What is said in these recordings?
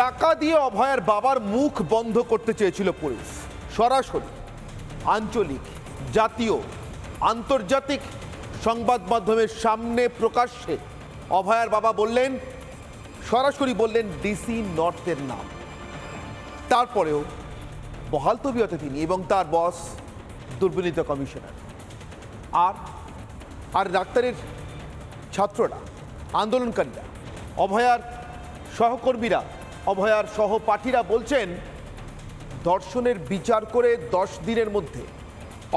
টাকা দিয়ে অভয়ার বাবার মুখ বন্ধ করতে চেয়েছিল পুলিশ। সরাসরি আঞ্চলিক, জাতীয়, আন্তর্জাতিক সংবাদ মাধ্যমের সামনে প্রকাশ্যে অভয়ার বাবা বললেন, সরাসরি বললেন ডিসি নর্থের নাম। তারপরেও বহাল তবিয়তে তিনি এবং তার বস দুর্বিনীত কমিশনার আর ডাক্তারের ছাত্ররা, আন্দোলনকারীরা, অভয়ার সহকর্মীরা, অভয়ার সহপাঠীরা বলছেন ধর্ষণের বিচার করে 10 দিনের মধ্যে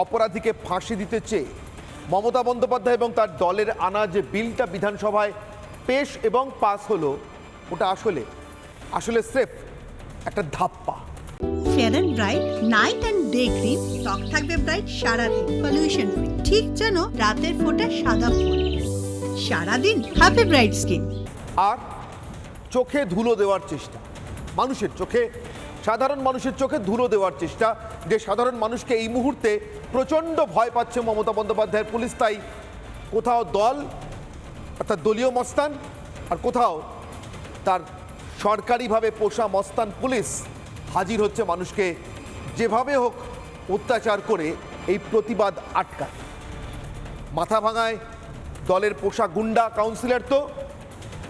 অপরাধীকে ফাঁসি দিতে চেয়ে মমতা বন্দ্যোপাধ্যায় এবং তার দলের আনা যে বিলটা বিধানসভায় পেশ এবং পাস হলো, ওটা আসলে স্রেফ একটা ধাপ্পা। Fair and bright night and day cream, ত্বক থাকবে ব্রাইট সারাদিন, পলিউশন ফ্রি, ঠিক যেন রাতের ফোঁটা সাদা ফুল। সারাদিন হ্যাপি ব্রাইট স্কিন। আর চোখে ধুলো দেওয়ার চেষ্টা, মানুষের চোখে, সাধারণ মানুষের চোখে ধুলো দেওয়ার চেষ্টা, যে সাধারণ মানুষকে এই মুহূর্তে প্রচণ্ড ভয় পাচ্ছে মমতা বন্দ্যোপাধ্যায়ের পুলিশ। তাই কোথাও দল অর্থাৎ দলীয় মস্তান আর কোথাও তার সরকারিভাবে পোষা মস্তান পুলিশ হাজির হচ্ছে মানুষকে যেভাবে হোক অত্যাচার করে এই প্রতিবাদ আটকাতে। মাথা ভাঙায় দলের পোষা গুন্ডা কাউন্সিলর, তো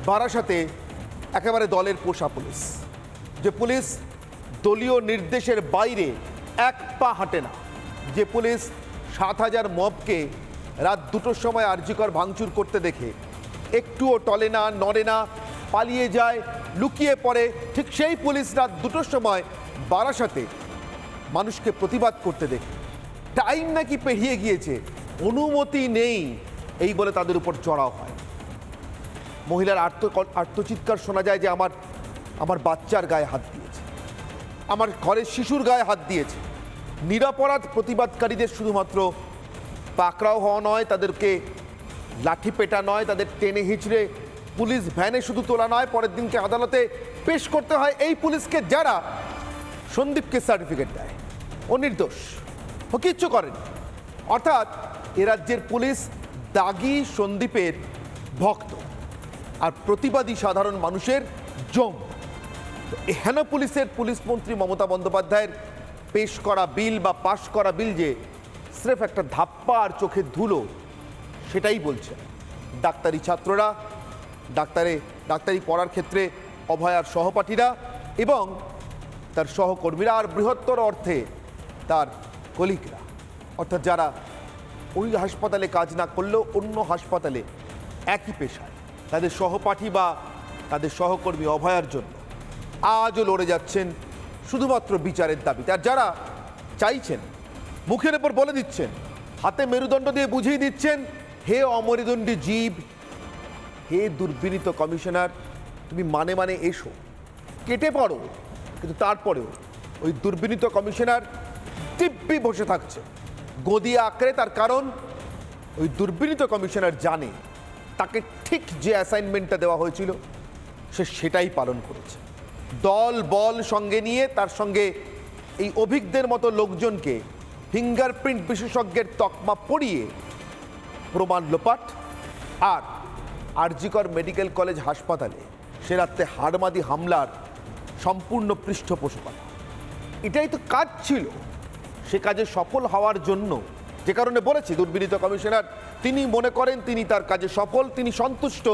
বারাসাতে একেবারে দলের পোষা পুলিশ, যে পুলিশ দলীয় নির্দেশের বাইরে এক পা হাঁটে না, যে পুলিশ 7,000 মবকে রাত 2টোর সময় আরজিকর ভাঙচুর করতে দেখে একটুও টলে না, নড়ে না, পালিয়ে যায়, লুকিয়ে পড়ে, ঠিক সেই পুলিশ রাত 2টোর সময় বারাসাতে মানুষকে প্রতিবাদ করতে দেখে টাইম নাকি পেরিয়ে গিয়েছে, অনুমতি নেই, এই বলে তাদের উপর চড়াও হয়। মহিলার আর্তচিৎকার শোনা যায় যে আমার বাচ্চার গায়ে হাত দিয়েছে, আমার ঘরের শিশুর গায়ে হাত দিয়েছে। নিরপরাধ প্রতিবাদকারীদের শুধুমাত্র পাকড়াও হওয়া নয়, তাদেরকে লাঠি পেটা নয়, তাদের টেনে হিঁচড়ে পুলিশ ভ্যানে শুধু তোলা নয়, পরের দিনকে আদালতে পেশ করতে হয় এই পুলিশকে যারা সন্দীপকে সার্টিফিকেট দেয় ও নির্দোষ, ও কিচ্ছু করেনি। অর্থাৎ এ রাজ্যের পুলিশ দাগি সন্দীপের ভক্ত আর প্রতিবাদী সাধারণ মানুষের জম। হেন পুলিশের পুলিশমন্ত্রী মমতা বন্দ্যোপাধ্যায়ের পেশ করা বিল বা পাশ করা বিল যে স্রেফ একটা ধাপ্পা আর চোখের ধুলো, সেটাই বলছে ডাক্তারি ছাত্ররা, ডাক্তারি পড়ার ক্ষেত্রে অভয়ার সহপাঠীরা এবং তার সহকর্মীরা, আর বৃহত্তর অর্থে তার কলিগরা, অর্থাৎ যারা ওই হাসপাতালে কাজ না করলেও অন্য হাসপাতালে একই পেশায়, তাদের সহপাঠী বা তাদের সহকর্মী অভয়ার জন্য আজও লড়ে যাচ্ছেন শুধুমাত্র বিচারের দাবিতে। আর যারা চাইছেন, মুখের ওপর বলে দিচ্ছেন, হাতে মেরুদণ্ড দিয়ে বুঝিয়ে দিচ্ছেন, হে অমরিদণ্ডী জীব, হে দুর্বিনীত কমিশনার, তুমি মানে এসো, কেটে পড়ো, কিন্তু তারপরেও ওই দুর্বিনীত কমিশনার দিব্যি বসে থাকছে গদিয়া আঁকড়ে। তার কারণ ওই দুর্বিনীত কমিশনার জানে তাকে ঠিক যে অ্যাসাইনমেন্টটা দেওয়া হয়েছিল সে সেটাই পালন করেছে। দল বল সঙ্গে নিয়ে তার সঙ্গে এই অভিজ্ঞদের মতো লোকজনকে ফিঙ্গারপ্রিন্ট বিশেষজ্ঞের তকমা পরিয়ে প্রমাণ লোপাট আর আরজিকর মেডিকেল কলেজ হাসপাতালে সে রাত্রে হাড়মাদি হামলার সম্পূর্ণ পৃষ্ঠপোষকতা, এটাই তো কাজ ছিল। সে কাজে সফল হওয়ার জন্য, যে কারণে বলেছি দুর্বিনীত কমিশনার, তিনি মনে করেন তিনি তার কাজে সফল, তিনি সন্তুষ্ট।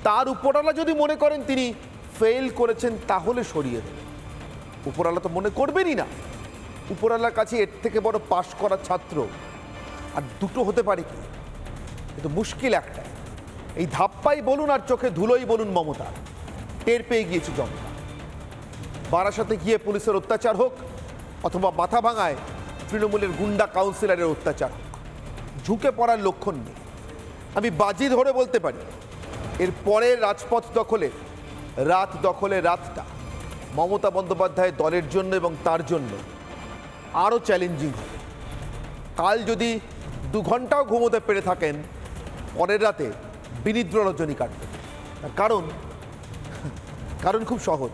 তার উপরওয়ালা যদি মনে করেন তিনি ফেল করেছেন তাহলে সরিয়ে দেন। উপরওয়ালা তো মনে করবেনই না। উপরওয়ালার কাছে এর থেকে বড় পাশ করা ছাত্র আর দুটো হতে পারে কি? কিন্তু মুশকিল একটা, এই ধাপ্পাই বলুন আর চোখে ধুলোই বলুন, মমতা টের পেয়ে গিয়েছে জনতা। বারাসাতে গিয়ে পুলিশের অত্যাচার হোক অথবা মাথা ভাঙায় তৃণমূলের গুন্ডা কাউন্সিলরের অত্যাচার হোক, ঝুঁকে পড়ার লক্ষণ নেই। আমি বাজি ধরে বলতে পারি এর পরের রাজপথ দখলে রাতটা মমতা বন্দ্যোপাধ্যায়ের দলের জন্য এবং তার জন্য আরও চ্যালেঞ্জিং হবে। কাল যদি 2 ঘন্টাও ঘুমোতে পেরে থাকেন, পরের রাতে বিনিদ্র রজনী কাটবে। কারণ খুব সহজ,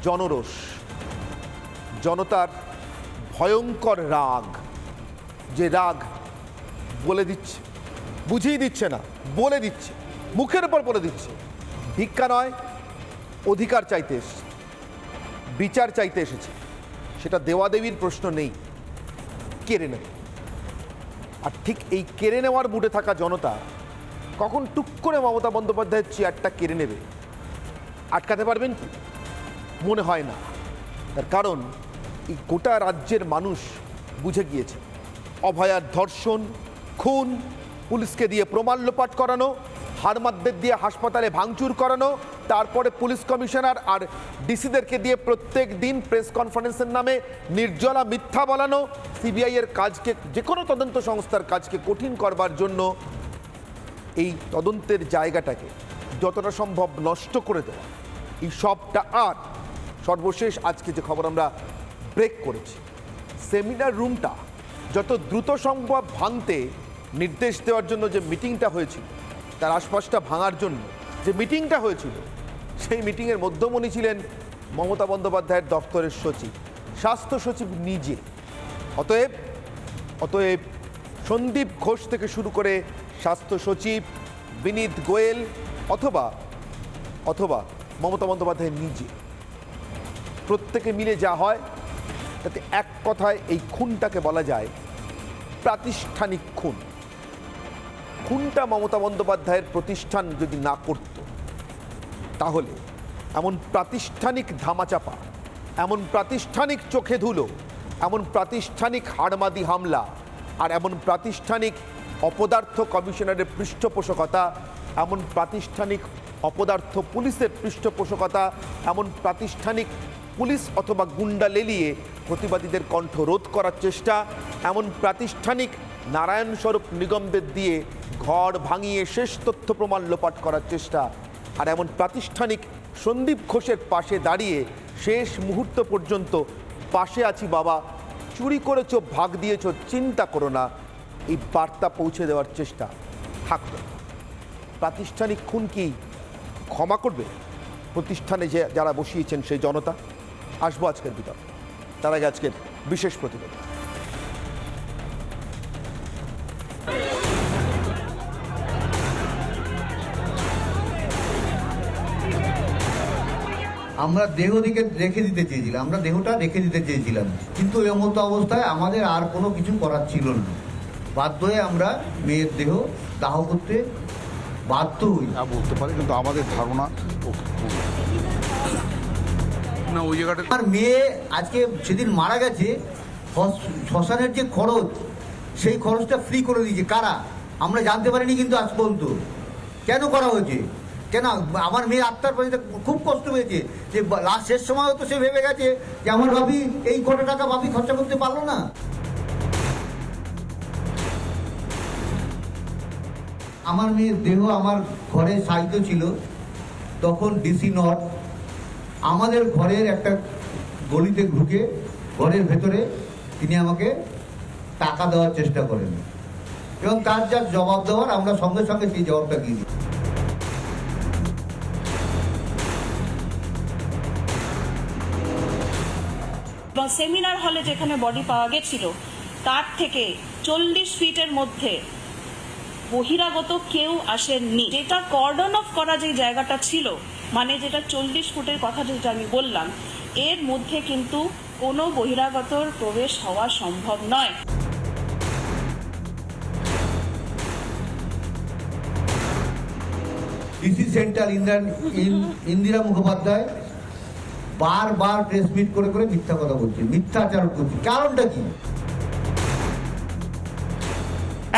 জনরোষ, জনতার ভয়ঙ্কর রাগ, যে রাগ বলে দিচ্ছে, বুঝিয়ে দিচ্ছে না, বলে দিচ্ছে, মুখের উপর বলে দিচ্ছে। ভিক্ষা নয়, অধিকার চাইতে এসেছে, বিচার চাইতে এসেছে, সেটা দেওয়াদেবীর প্রশ্ন নেই, কেড়ে নেবে। আর ঠিক এই কেড়ে নেওয়ার মুডে থাকা জনতা কখন টুক করে মমতা বন্দ্যোপাধ্যায়ের চেয়ারটা কেড়ে নেবে, আটকাতে পারবেন কি? মনে হয় না। তার কারণ এই গোটা রাজ্যের মানুষ বুঝে গিয়েছে অভয়ার ধর্ষণ, খুন, পুলিশকে দিয়ে প্রমাণ লোপাট করানো, হাড়মাতদের দিয়ে হাসপাতালে ভাঙচুর করানো, তারপরে পুলিশ কমিশনার আর ডিসিদেরকে দিয়ে প্রত্যেক দিন প্রেস কনফারেন্সের নামে নির্জলা মিথ্যা বলানো, সিবিআই এর কাজকে, যে কোনো তদন্ত সংস্থার কাজকে কঠিন করবার জন্য এই তদন্তের জায়গাটাকে যতটা সম্ভব নষ্ট করে দেওয়া, এই সবটা। আর সর্বশেষ আজকে যে খবর আমরা ব্রেক করেছি, সেমিনার রুমটা যত দ্রুত সম্ভব ভাঙতে নির্দেশ দেওয়ার জন্য যে মিটিংটা হয়েছিল, তার আশপাশটা ভাঙার জন্য যে মিটিংটা হয়েছিল, সেই মিটিংয়ের মধ্যমণি ছিলেন মমতা বন্দ্যোপাধ্যায়ের দপ্তরের সচিব, স্বাস্থ্য সচিব নিজে। অতএব সন্দীপ ঘোষ থেকে শুরু করে স্বাস্থ্য সচিব, বিনীত গোয়েল অথবা মমতা বন্দ্যোপাধ্যায় নিজে, প্রত্যেকে মিলে যা হয় তাতে এক কথায় এই খুনটাকে বলা যায় প্রাতিষ্ঠানিক খুন। খুনটা মমতা বন্দ্যোপাধ্যায়ের প্রতিষ্ঠান যদি না করত, তাহলে এমন প্রাতিষ্ঠানিক ধামাচাপা, এমন প্রাতিষ্ঠানিক চোখে ধুলো, এমন প্রাতিষ্ঠানিক হাড়মাদি হামলা, আর এমন প্রাতিষ্ঠানিক অপদার্থ কমিশনারের পৃষ্ঠপোষকতা, এমন প্রাতিষ্ঠানিক অপদার্থ পুলিশের পৃষ্ঠপোষকতা, এমন প্রাতিষ্ঠানিক পুলিশ অথবা গুন্ডা লেলিয়ে প্রতিবাদীদের কণ্ঠ রোধ করার চেষ্টা, এমন প্রাতিষ্ঠানিক নারায়ণ স্বরূপ নিগমদের দিয়ে ঘর ভাঙিয়ে শেষ তথ্য প্রমাণ লোপাট করার চেষ্টা, আর এমন প্রাতিষ্ঠানিক সন্দীপ ঘোষের পাশে দাঁড়িয়ে শেষ মুহূর্ত পর্যন্ত পাশে আছি বাবা, চুরি করেছো, ভাগ দিয়েছো, চিন্তা করো না, এই বার্তা পৌঁছে দেওয়ার চেষ্টা থাকত। প্রাতিষ্ঠানিক খুন কি ক্ষমা করবে প্রতিষ্ঠানে যে যারা বসিয়েছেন সেই জনতা? আসবো আজকের বিতর্ক, তার আগে আজকের বিশেষ প্রতিবেদন। আমরা দেহ দিকে রেখে দিতে চেয়েছিলাম, আমরা দেহটা রেখে দিতে চেয়েছিলাম, কিন্তু এমতো অবস্থায় আমাদের আর কোনো কিছু করার ছিল না। বাধ্য হয়ে আমরা মেয়ের দেহ দাহ করতে বাধ্য হই। বলতে পারি, কিন্তু আমাদের ধারণা না ওই জায়গাটা। আমার মেয়ে আজকে সেদিন মারা গেছে, শ্মশানের যে খরচ, সেই খরচটা ফ্রি করে দিয়েছে কারা আমরা জানতে পারিনি, কিন্তু আজ পর্যন্ত কেন করা হয়েছে, কেন? আমার মেয়ে আত্মার পর্যন্ত খুব কষ্ট পেয়েছে যে লাস্ট শেষ সময় তো সে ভেবে গেছে যে আমার ভাবি এই কত টাকা ভাবি খরচা করতে পারলো না। আমার মেয়ের দেহ আমার ঘরে সাহিত্য ছিল, তখন ডিসি নট আমাদের ঘরের একটা গলিতে ঢুকে ঘরের ভেতরে তিনি আমাকে টাকা দেওয়ার চেষ্টা করেন, এবং তার যা জবাব দেওয়ার আমরা সঙ্গে সঙ্গে সেই জবাবটা দিয়ে দিই। এবং সেমিনার হলে যেখানে বডি পাওয়া গেছিল তার থেকে 40 ফিটের মধ্যে বহিরাগত কেউ আসেননি। যেটা কর্ডন অফ করা যে জায়গাটা ছিল, মানে যেটা 40 ফুটের কথা যেটা আমি বললাম, এর মধ্যে কিন্তু কোনো বহিরাগতর প্রবেশ হওয়া সম্ভব নয়। ডিসি সেন্ট্রাল ইন্দিরা মুখোপাধ্যায় বারবার প্রেস মিট করে করে মিথ্যা কথা বলছে, মিথ্যাচার করছে। কারণটা কি?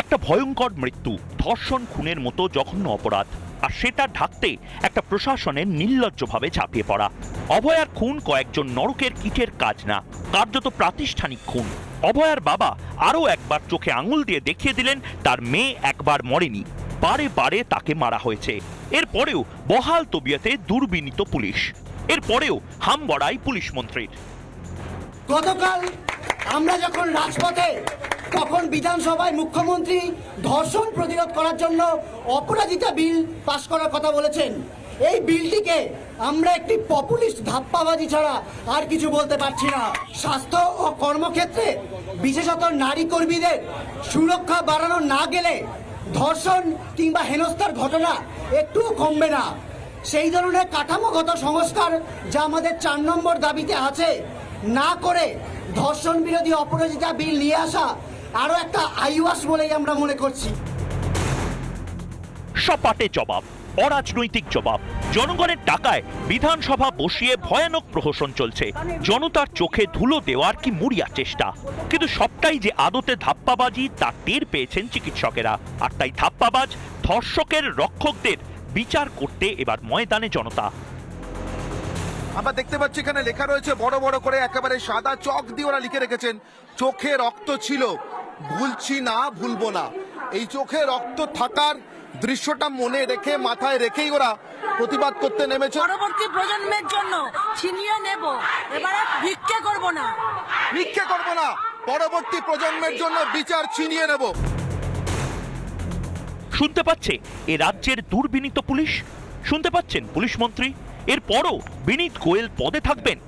একটা ভয়ঙ্কর মৃত্যু, ধর্ষণ, খুনের মতো জঘন্য অপরাধ, আর সেটা ঢাকতে একটা প্রশাসনের নির্লজ্জভাবে ঝাঁপিয়ে পড়া। অভয়ার খুন কয়েকজন নরকের কীটের কাজ না, কার্যত প্রাতিষ্ঠানিক খুন। অভয়ার বাবা আরও একবার চোখে আঙুল দিয়ে দেখিয়ে দিলেন তার মেয়ে একবার মরেনি, বারে বারে তাকে মারা হয়েছে। এরপরেও বহাল তবিয়তে দুর্বিনীত পুলিশ, এরপরেও হাম বড়াই পুলিশ মন্ত্রীর। গতকাল আমরা যখন রাজপথে, তখন বিধানসভায় মুখ্যমন্ত্রী ধর্ষণ প্রতিরোধ করার জন্য অপরাজিতা বিল পাশ করার কথা বলেছেন। এই বিলটিকে আমরা একটি পপুলিস্ট ধাপ্পাবাজি ছাড়া আর কিছু বলতে পারছি না। স্বাস্থ্য ও কর্মক্ষেত্রে বিশেষত নারী কর্মীদের সুরক্ষা বাড়ানো না গেলে ধর্ষণ কিংবা হেনস্থার ঘটনা একটুও কমবে না। সেই ধরনের কাঠামোগত সংস্কার যা আমাদের 4 নম্বর দাবিতে আছে না করে ধর্ষণ বিরোধী অপরাজিতা বিল নিয়ে আসা আরও একটা আইওয়াস বলেই আমরা মনে করছি। সপাটে জবাব, অরাজনৈতিক জবাব। জনগণের টাকায় বিধানসভা বসিয়ে ভয়ানক প্রহসন চলছে। জনতার চোখে ধুলো দেওয়ার কি মরিয়া চেষ্টা। কিন্তু সবটাই যে আদতে ধাপ্পাবাজি তা টের পেয়েছেন চিকিৎসকেরা। আর তাই ধাপ্পাবাজ ধর্ষকের রক্ষকদের বিচার করতে এবার ময়দানে জনতা। আমরা দেখতে পাচ্ছি এখানে লেখা রয়েছে বড় বড় করে, একেবারে সাদা চক দিয়ে ওরা লিখে রেখেছেন, চোখে রক্ত ছিল, ভুলছি না, ভুলবো না। এই চোখে রক্ত থাকার দৃশ্যটা মনে রেখে, মাথায় রেখেই ওরা প্রতিবাদ করতে নেমেছে। পরবর্তী প্রজন্মের জন্য ছিনিয়ে নেব, এবারে ভিক্ষে করব না, ভিক্ষে করবো না, পরবর্তী প্রজন্মের জন্য বিচার ছিনিয়ে নেব। শুনতে পাচ্ছে এ রাজ্যের দুর্বিনীত পুলিশ, শুনতে পাচ্ছেন পুলিশ মন্ত্রী। এরপরও বিনীত গোয়েল পদে থাকবেন।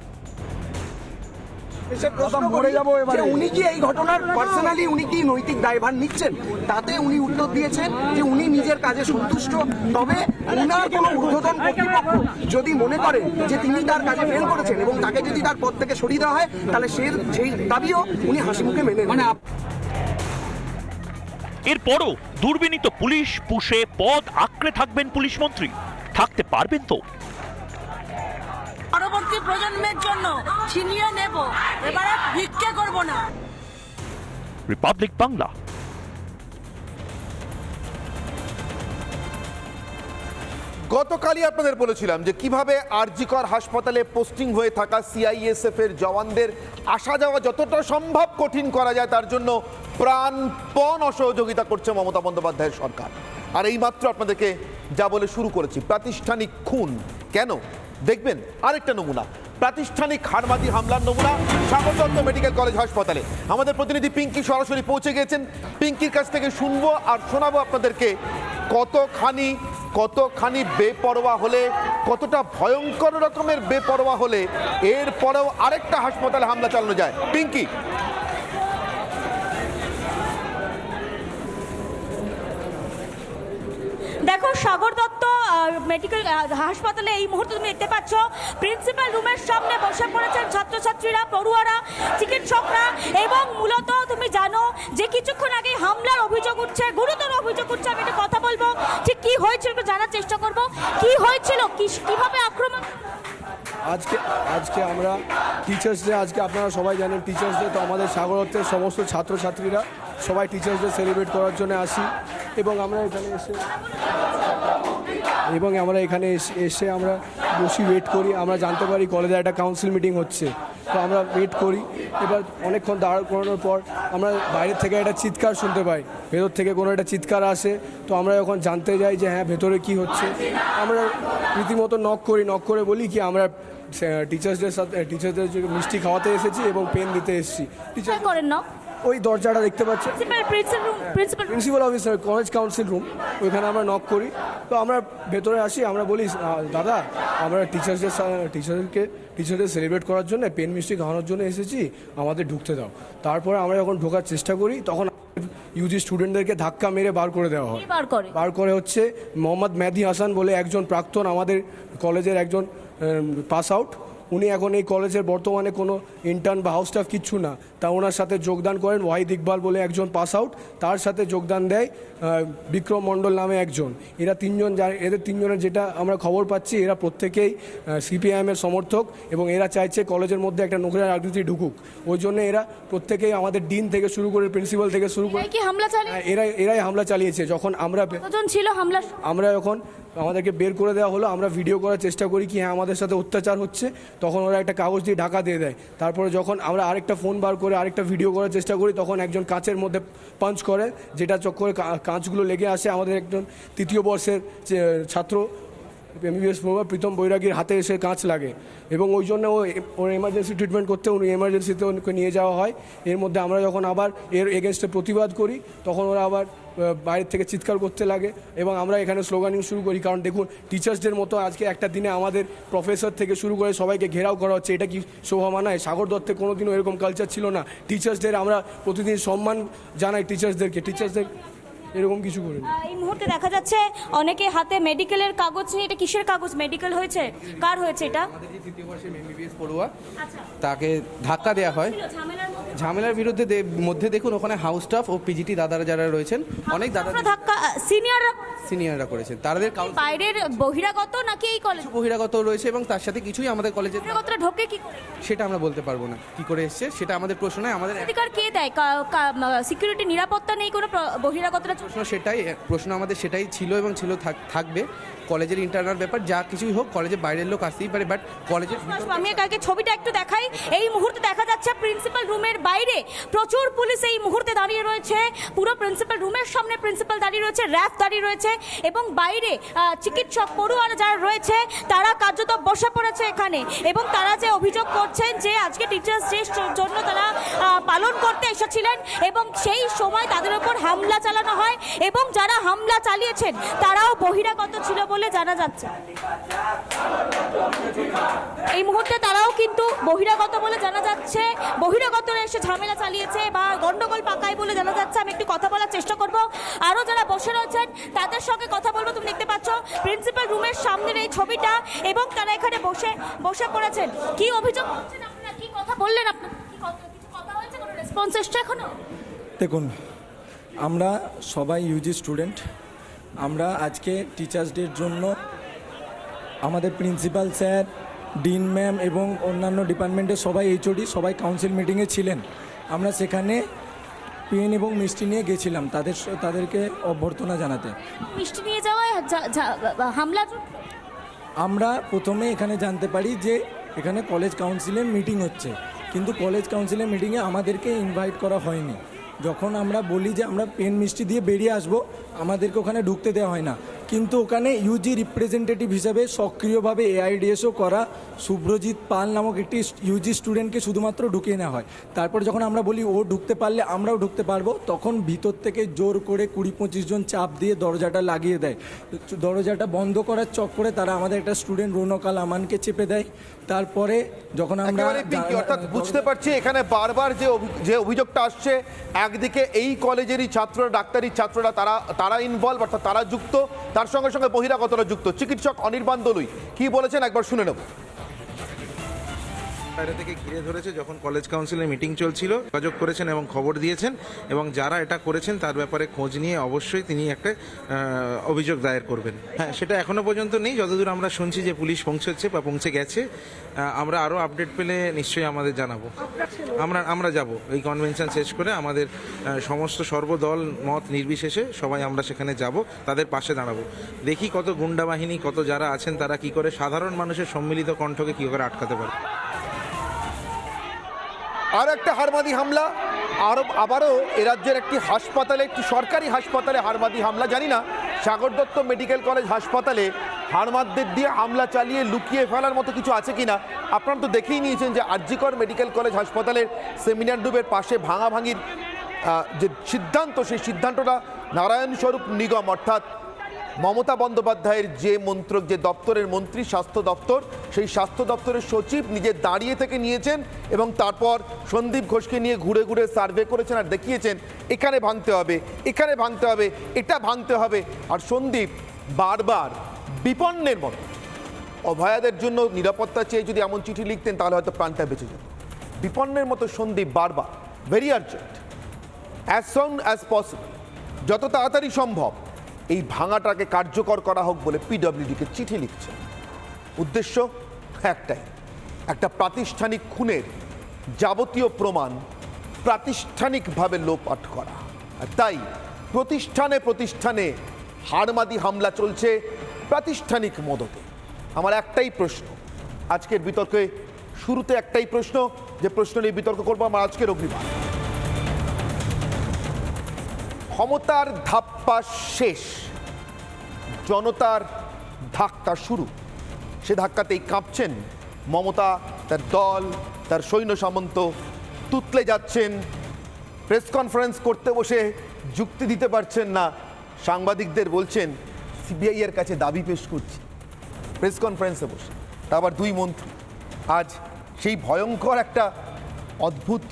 উনি কি এই ঘটনার পার্সোনালি উনি কি নৈতিক দায়ভার নিচ্ছেন? তাতে উনি উত্তর দিয়েছেন যে উনি নিজের কাজে সন্তুষ্ট, তবে উনার কোনো ঊর্ধ্বতন কর্তৃপক্ষ যদি মনে করে যে তিনি তার কাজে ফেল করেছেন এবং তাকে যদি তার পদ থেকে সরিয়ে দেওয়া হয়, তাহলে সেই দাবিও উনি হাসি মুখে মেনে নেন। এরপরও দুর্বিনীত পুলিশ পুষে পদ আঁকড়ে থাকবেন পুলিশ মন্ত্রী, থাকতে পারবেন তো? পরবর্তী প্রজন্মের জন্য ছিনিয়ে নেব, এবারে ভিক্ষে করব না। রিপাবলিক বাংলা। গতকালই আপনাদের বলেছিলাম যে কিভাবে আরজিকর হাসপাতালে পোস্টিং হয়ে থাকা সিআইএসএফ এর জওয়ানদের আসা যাওয়া যতটা সম্ভব কঠিন করা যায় তার জন্য প্রাণপণ অসহযোগিতা করছে মমতা বন্দ্যোপাধ্যায়ের সরকার। আর এইমাত্র আপনাদেরকে যা বলে শুরু করেছি, প্রাতিষ্ঠানিক খুন কেন দেখবেন আরেকটা নমুনা, প্রাতিষ্ঠানিক হারমাদি হামলার নমুনা সাগর দত্ত মেডিকেল কলেজ হাসপাতালে। আমাদের প্রতিনিধি পিঙ্কি সরাসরি পৌঁছে গেছেন, পিঙ্কির কাছ থেকে শুনবো আর শোনাবো আপনাদেরকে কতখানি বেপরোয়া হলে, কতটা ভয়ঙ্কর রকমের বেপরোয়া হলে এরপরেও আরেকটা হাসপাতালে হামলা চালানো যায়। পিঙ্কি, দেখো সাগর দত্ত মেডিকেল হাসপাতালে এই মুহূর্তে তুমি দেখতে পাচ্ছ প্রিন্সিপাল রুমের সামনে বসে পড়েছেন ছাত্রছাত্রীরা, পড়ুয়ারা, চিকিৎসকরা। এবং মূলত তুমি জানো যে কিছুক্ষণ আগে হামলার অভিযোগ উঠছে, গুরুতর অভিযোগ উঠছে। আমি একটু কথা বলবো, ঠিক কি হয়েছিল একটু জানার চেষ্টা করব। কি হয়েছিল, কিভাবে আক্রমণ? আজকে আমরা টিচার্স ডে, আজকে আপনারা সবাই জানেন টিচার্স ডে, তো আমাদের সাগর দত্তের সমস্ত ছাত্রছাত্রীরা সবাই টিচার্স ডে সেলিব্রেট করার জন্য আসি এবং আমরা এখানে এসে আমরা বসি, ওয়েট করি। আমরা জানতে পারি কলেজে একটা কাউন্সিল মিটিং হচ্ছে, তো আমরা ওয়েট করি। এবার অনেকক্ষণ দাঁড় করানোর পর আমরা বাইরের থেকে একটা চিৎকার শুনতে পাই, ভেতর থেকে কোনো একটা চিৎকার আসে। তো আমরা যখন জানতে যাই যে হ্যাঁ ভেতরে কি হচ্ছে, আমরা রীতিমতো নক করে বলি কি আমরা টিচার্সদের মিষ্টি খাওয়াতে এসেছি এবং পেন দিতে এসেছি। টিচার করেন না, ওই দরজাটা দেখতে পাচ্ছি, principal officer college council room, ওইখানে আমরা নক করি। তো আমরা ভেতরে আসি, আমরা বলি দাদা আমরা টিচারদের সেলিব্রেট করার জন্য পেন মিষ্টি খাওয়ানোর জন্য এসেছি, আমাদের ঢুকতে দাও। তারপরে আমরা যখন ঢোকার চেষ্টা করি তখন ইউজি স্টুডেন্টদেরকে ধাক্কা মেরে বার করে দেওয়া হয়। বার করে হচ্ছে মোহাম্মদ মেহদি হাসান বলে একজন প্রাক্তন আমাদের কলেজের একজন পাস আউট, উনি এখন এই কলেজের বর্তমানে কোনো ইন্টার্ন বা হাউস স্টাফ কিচ্ছু না, তা ওনার সাথে যোগদান করেন ওয়াহিদ ইকবাল বলে একজন পাস আউট, তার সাথে যোগদান দেয় বিক্রম মণ্ডল নামে একজন। এরা তিনজন, এদের তিনজনের যেটা আমরা খবর পাচ্ছি, এরা প্রত্যেকেই সিপিআইএমের সমর্থক এবং এরা চাইছে কলেজের মধ্যে একটা নোংরা রাজনীতি ঢুকুক। ওই জন্য এরা প্রত্যেকেই আমাদের ডিন থেকে শুরু করে প্রিন্সিপাল থেকে শুরু করে এরাই হামলা চালিয়েছে। যখন আমরা যখন আমাদেরকে বের করে দেওয়া হলো, আমরা ভিডিও করার চেষ্টা করি কি হ্যাঁ আমাদের সাথে অত্যাচার হচ্ছে, তখন ওরা একটা কাগজ দিয়ে ঢাকা দিয়ে দেয়। তারপরে যখন আমরা আরেকটা ফোন বার করে আরেকটা ভিডিও করার চেষ্টা করি, তখন একজন কাঁচের মধ্যে পাঞ্চ করে, যেটা চক্করে কাঁচগুলো লেগে আসে। আমাদের একজন তৃতীয় বর্ষের ছাত্র এমবিবিএস প্রীতম বৈরাগীর হাতে এসে কাঁচ লাগে এবং ওই জন্য ওর এমার্জেন্সি ট্রিটমেন্ট করতে উনি এমার্জেন্সিতে ওকে নিয়ে যাওয়া হয়। এর মধ্যে আমরা যখন আবার এর এগেনস্টে প্রতিবাদ করি, তখন ওরা আবার বাইরের থেকে চিৎকার করতে লাগে এবং আমরা এখানে স্লোগানিং শুরু করি। কারণ দেখুন, টিচার্সদের মতো আজকে একটা দিনে আমাদের প্রফেসর থেকে শুরু করে সবাইকে ঘেরাও করা হচ্ছে, এটা কি শোভা মানায়? সাগর দত্তে কোনোদিনও এরকম কালচার ছিল না। টিচার্সদের আমরা প্রতিদিন সম্মান জানাই, টিচার্সদের এরকম কিছু করিনি। এই মুহূর্তে দেখা যাচ্ছে অনেকে হাতে মেডিকেলের কাগজ নিয়ে, এটা কিসের কাগজ? মেডিকেল হয়েছে? কার হয়েছে এটা? আমাদের যে তৃতীয় বর্ষের MBBS পড়ুয়া আচ্ছা, তাকে ধাক্কা দেওয়া হয়। ঝামেলার মধ্যে ঝামেলার বিরুদ্ধে মধ্যে দেখুন ওখানে হাউস স্টাফ ও পিজিটি দাদারা যারা রয়েছেন, অনেক দাদা ধাক্কা সিনিয়ররা সিনিয়ররা করেছেন। তাদের বাইরের বহিরাগত নাকি এই কলেজ বহিরাগত রয়েছে এবং তার সাথে কিছুই আমাদের কলেজে বহিরাগতরা ঢোকে কি করে? সেটা আমরা বলতে পারবো না কি করে এসছে, সেটা আমাদের প্রশ্ন নয়। আমাদের অধিকার কে দেয়? সিকিউরিটি নিরাপত্তা নেই কোনো বহিরাগতরা? প্রশ্ন আমাদের সেটাই ছিল এবং থাকবে। কলেজের ইন্টারনাল ব্যাপার, যা কিছুই হোক কলেজের বাইরের লোক আসতেই পারে, বাট কলেজের আমি কালকে ছবিটা একটু দেখাই। এই মুহূর্তে দেখা যাচ্ছে প্রিন্সিপাল রুমের বাইরে প্রচুর পুলিশ এই মুহূর্তে দাঁড়িয়ে রয়েছে। পুরো প্রিন্সিপাল রুমের সামনে প্রিন্সিপাল দাঁড়িয়ে রয়েছে, র্যাফ দাঁড়িয়ে রয়েছে এবং বাইরে চিকিৎসক পড়ুয়ারা যারা রয়েছে তারা কার্যত বসে পড়েছে এখানে। এবং তারা যে অভিযোগ করছেন যে আজকে টিচার্স ডে জন্য তারা পালন করতে এসেছিলেন এবং সেই সময় তাদের উপর হামলা চালানো হয় এবং যারা হামলা চালিয়েছেন তারাও বহিরাগত ছিল বলে জানা যাচ্ছে। এই মুহূর্তে তারাও কিন্তু বহিরাগত বলে জানা যাচ্ছে। বহিরাগতরা এসে ঝামেলা চালিয়েছে বা গন্ডগোল পাকায় বলে জানা যাচ্ছে। আমি একটু কথা বলার চেষ্টা করব, আরো যারা বসে রয়েছেন তাদের সঙ্গে কথা বলবো। তুমি দেখতে পাচ্ছ প্রিন্সিপাল রুমের সামনের এই ছবিটা এবং তারা এখানে বসে পড়েছেন। কি অভিযোগ করছেন আপনারা? কি কথা বললেন আপনারা? কিছু কথা হয়েছে? কোনো রেসপন্স এসছে এখনো? দেখুন, আমরা সবাই ইউজি স্টুডেন্ট। আমরা আজকে টিচার্স ডের জন্য আমাদের প্রিন্সিপাল স্যার, ডিন ম্যাম এবং অন্যান্য ডিপার্টমেন্টের সবাই HOD সবাই কাউন্সিল মিটিংয়ে ছিলেন। আমরা সেখানে পেন এবং মিষ্টি নিয়ে গেছিলাম তাদেরকে অভ্যর্থনা জানাতে। মিষ্টি নিয়ে যাওয়ায় হামলা? আমরা প্রথমে এখানে জানতে পারি যে এখানে কলেজ কাউন্সিলের মিটিং হচ্ছে, কিন্তু কলেজ কাউন্সিলের মিটিংয়ে আমাদেরকে ইনভাইট করা হয়নি। যখন আমরা বলি যে আমরা পেন মিষ্টি দিয়ে বেরিয়ে আসবো, আমাদেরকে ওখানে ঢুকতে দেওয়া হয় না। কিন্তু ওখানে ইউজি রিপ্রেজেন্টেটিভ হিসাবে সক্রিয়ভাবে AIDSও করা শুভ্রজিৎ পাল নামক একটি ইউজি স্টুডেন্টকে শুধুমাত্র ঢুকিয়ে নেওয়া হয়। তারপর যখন আমরা বলি ও ঢুকতে পারলে আমরাও ঢুকতে পারবো, তখন ভিতর থেকে জোর করে 20-25 জন চাপ দিয়ে দরজাটা লাগিয়ে দেয়। দরজাটা বন্ধ করার চক্করে তারা আমাদের একটা স্টুডেন্ট রৌনকাল আমানকে চেপে দেয়। তারপরে যখন আমরা অর্থাৎ বুঝতে পারছি এখানে বারবার যে অভিযোগটা আসছে, একদিকে এই কলেজেরই ছাত্ররা, ডাক্তারি ছাত্ররা তারা ইনভলভ, অর্থাৎ তারা যুক্ত, তার সঙ্গে সঙ্গে বহিরাগতরা যুক্ত। চিকিৎসক অনির্বাণ দলুই কি বলেছেন একবার শুনে নেব। বাইরে থেকে ঘিরে ধরেছে, যখন কলেজ কাউন্সিলের মিটিং চলছিল যোগাযোগ করেছেন এবং খবর দিয়েছেন এবং যারা এটা করেছেন তার ব্যাপারে খোঁজ নিয়ে অবশ্যই তিনি একটা অভিযোগ দায়ের করবেন। হ্যাঁ, সেটা এখনো পর্যন্ত নেই। যতদূর আমরা শুনছি যে পুলিশ পৌঁছেছে বা পৌঁছে গেছে, আমরা আরও আপডেট পেলে নিশ্চয়ই আমাদের জানাবো। আমরা যাব এই কনভেনশন শেষ করে, আমাদের সমস্ত সর্বদল মত নির্বিশেষে সবাই আমরা সেখানে যাব, তাদের পাশে দাঁড়াবো। দেখি কত গুন্ডা বাহিনী, কত যারা আছেন তারা কি করে সাধারণ মানুষের সম্মিলিত কণ্ঠকে কী করে আটকাতে পারে। আর একটা হারমাদি হামলা, আবারও এ রাজ্যের একটি হাসপাতালে, একটি সরকারি হাসপাতালে হারমাদি হামলা। জানি না সাগর দত্ত মেডিকেল কলেজ হাসপাতালে হারমাদদের দিয়ে হামলা চালিয়ে লুকিয়ে ফেলার মতো কিছু আছে কিনা। আপনারা তো দেখেই নিয়েছেন যে আরজিকর মেডিকেল কলেজ হাসপাতালের সেমিনার রুমের পাশে ভাঙাভাঙির যে সিদ্ধান্ত, সেই সিদ্ধান্তটা নারায়ণ স্বরূপ নিগম অর্থাৎ মমতা বন্দ্যোপাধ্যায়ের যে মন্ত্রক, যে দপ্তরের মন্ত্রী, স্বাস্থ্য দপ্তর, সেই স্বাস্থ্য দপ্তরের সচিব নিজে দাঁড়িয়ে থেকে নিয়েছেন এবং তারপর সন্দীপ ঘোষকে নিয়ে ঘুরে ঘুরে সার্ভে করেছেন আর দেখিয়েছেন এখানে ভাঙতে হবে, এখানে ভাঙতে হবে, এটা ভাঙতে হবে। আর সন্দীপ বারবার বিপন্নের মতো অভয়াদের জন্য নিরাপত্তা চেয়ে যদি এমন চিঠি লিখতেন তাহলে হয়তো প্রাণটা বেঁচে যেত। বিপন্নের মতো সন্দীপ বারবার very urgent, as soon as possible, যত তাড়াতাড়ি সম্ভব এই ভাঙাটাকে কার্যকর করা হোক বলে পিডব্লিউডিকে চিঠি লিখছে। উদ্দেশ্য একটাই, একটা প্রাতিষ্ঠানিক খুনের যাবতীয় প্রমাণ প্রাতিষ্ঠানিকভাবে লোপাট করা। আর তাই প্রতিষ্ঠানে প্রতিষ্ঠানে হারমাদি হামলা চলছে প্রাতিষ্ঠানিক মদতে। আমার একটাই প্রশ্ন, আজকের বিতর্কে শুরুতে একটাই প্রশ্ন, যে প্রশ্ন নিয়ে বিতর্ক করবো আমার আজকের অগ্নিবাণ। ক্ষমতার ধাপ্পা শেষ, জনতার ধাক্কা শুরু। সে ধাক্কাতেই কাঁপছেন মমতা, তার দল, তার সৈন্য সামন্ত তুতলে যাচ্ছেন। প্রেস কনফারেন্স করতে বসে যুক্তি দিতে পারছেন না, সাংবাদিকদের বলছেন সিবিআই এর কাছে দাবি পেশ করছি প্রেস কনফারেন্সে বসে। তা আবার দুই মন্ত্রী। আজ সেই ভয়ঙ্কর একটা অদ্ভুত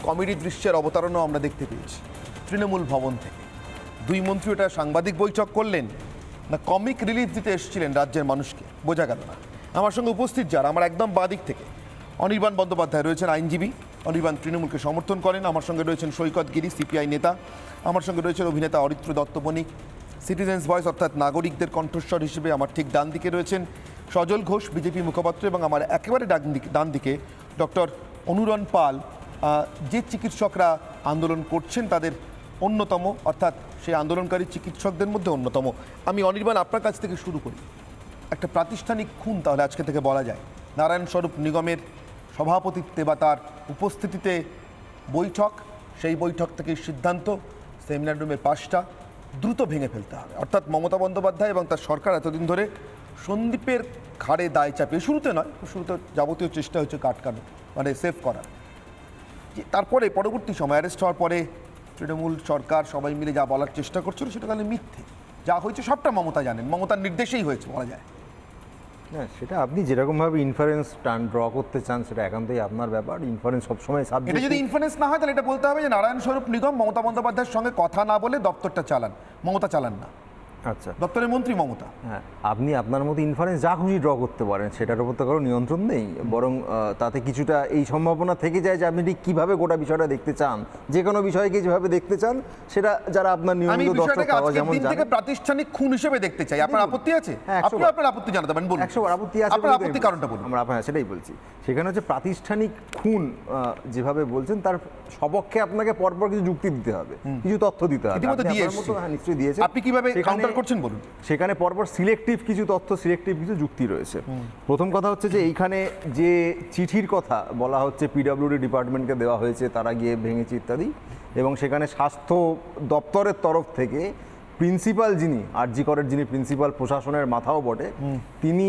কমেডি দৃশ্যের অবতারণও আমরা দেখতে পেয়েছি তৃণমূল ভবন থেকে। দুই মন্ত্রী এটা সাংবাদিক বৈঠক করলেন না কমিক রিলিফ দিতে এসেছিলেন রাজ্যের মানুষকে, বোঝা গেল না। আমার সঙ্গে উপস্থিত যারা, আমার একদম বাদিক থেকে অনির্বাণ বন্দ্যোপাধ্যায় রয়েছেন, আইনজীবী। অনির্বাণ তৃণমূলকে সমর্থন করেন। আমার সঙ্গে রয়েছেন সৈকত গিরি, সিপিআই নেতা। আমার সঙ্গে রয়েছেন অভিনেতা অরিত্র দত্ত বণিক, সিটিজেন্স ভয়েস অর্থাৎ নাগরিকদের কণ্ঠস্বর হিসেবে। আমার ঠিক ডান দিকে রয়েছেন সজল ঘোষ, বিজেপি মুখপাত্র, এবং আমার একেবারে ডান দিকে ডক্টর অনুরণ পাল, যে চিকিৎসকরা আন্দোলন করছেন তাদের অন্যতম, অর্থাৎ সেই আন্দোলনকারী চিকিৎসকদের মধ্যে অন্যতম। আমি অনির্বাণ আপনার কাছ থেকে শুরু করি। একটা প্রাতিষ্ঠানিক খুন তাহলে আজকে থেকে বলা যায়। নারায়ণ স্বরূপ নিগমের সভাপতিত্বে বা তার উপস্থিতিতে বৈঠক, সেই বৈঠক থেকে সিদ্ধান্ত সেমিনার রুমের পাশটা দ্রুত ভেঙে ফেলতে হবে। অর্থাৎ মমতা বন্দ্যোপাধ্যায় এবং তার সরকার এতদিন ধরে সন্দীপের ঘাড়ে দায় চাপিয়ে, শুরুতে নয়, শুরুতে যাবতীয় চেষ্টা হচ্ছে কাটকানো, মানে সেভ করার। তারপরে পরবর্তী সময় অ্যারেস্ট হওয়ার পরে তৃণমূল সরকার সবাই মিলে যা বলার চেষ্টা করছিল সেটা তাহলে মিথ্যে। যা হয়েছে সবটা মমতা জানেন, মমতার নির্দেশেই হয়েছে বলা যায়। না, সেটা আপনি যেরকমভাবে ইনফারেন্স ড্র করতে চান সেটা একান্তই আপনার ব্যাপার। ইনফারেন্স সবসময় সাবজেক্ট। এটা যদি ইনফারেন্স না হয় তাহলে এটা বলতে হবে যে নারায়ণ স্বরূপ নিগম মমতা বন্দ্যোপাধ্যায়ের সঙ্গে কথা না বলে দপ্তরটা চালান, মমতা চালান না। আচ্ছা, দপ্তরের মন্ত্রী মমতা। হ্যাঁ, আপনি আপনার মতো ইনফারেন্স যা খুশি ড্র করতে পারেন, সেটার উপর তো কারো নিয়ন্ত্রণ নেই। বরং তাতে কিছুটা এই সম্ভাবনা থেকে যায় যে আপনি ঠিক কীভাবে গোটা বিষয়টা দেখতে চান, যে কোনো বিষয়কে যেভাবে দেখতে চান সেটা যারা আপনার নিয়মিত দর্শক তারা যেমন জানেন। থেকে প্রাতিষ্ঠানিক খুন হিসেবে দেখতে চাই। আপনার আপত্তি আছে? আপনি আপনার আপত্তি জানাতে পারেন, বলুন। 100 আপত্তি আছে। আপনার আপত্তি কারণটা বলুন। আমরা আপনার সেটাই বলছি। সেখানে হচ্ছে প্রাতিষ্ঠানিক খুন যেভাবে বলছেন তার সপক্ষে আপনাকে পরপর কিছু যুক্তি দিতে হবে, কিছু তথ্য দিতে হবে। হ্যাঁ, নিশ্চয়ই দিয়েছেন। আপনি কিভাবে কাউন্টার করছেন বলুন। সেখানে পরপর সিলেক্টিভ কিছু তথ্য, সিলেক্টিভ কিছু যুক্তি রয়েছে। প্রথম কথা হচ্ছে যে এইখানে যে চিঠির কথা বলা হচ্ছে পিডব্লিউডি ডিপার্টমেন্টকে দেওয়া হয়েছে, তারা গিয়ে ভেঙেছে ইত্যাদি, এবং সেখানে স্বাস্থ্য দপ্তরের তরফ থেকে প্রিন্সিপাল, যিনি আরজি করের যিনি প্রিন্সিপাল, প্রশাসনের মাথাও বটে, তিনি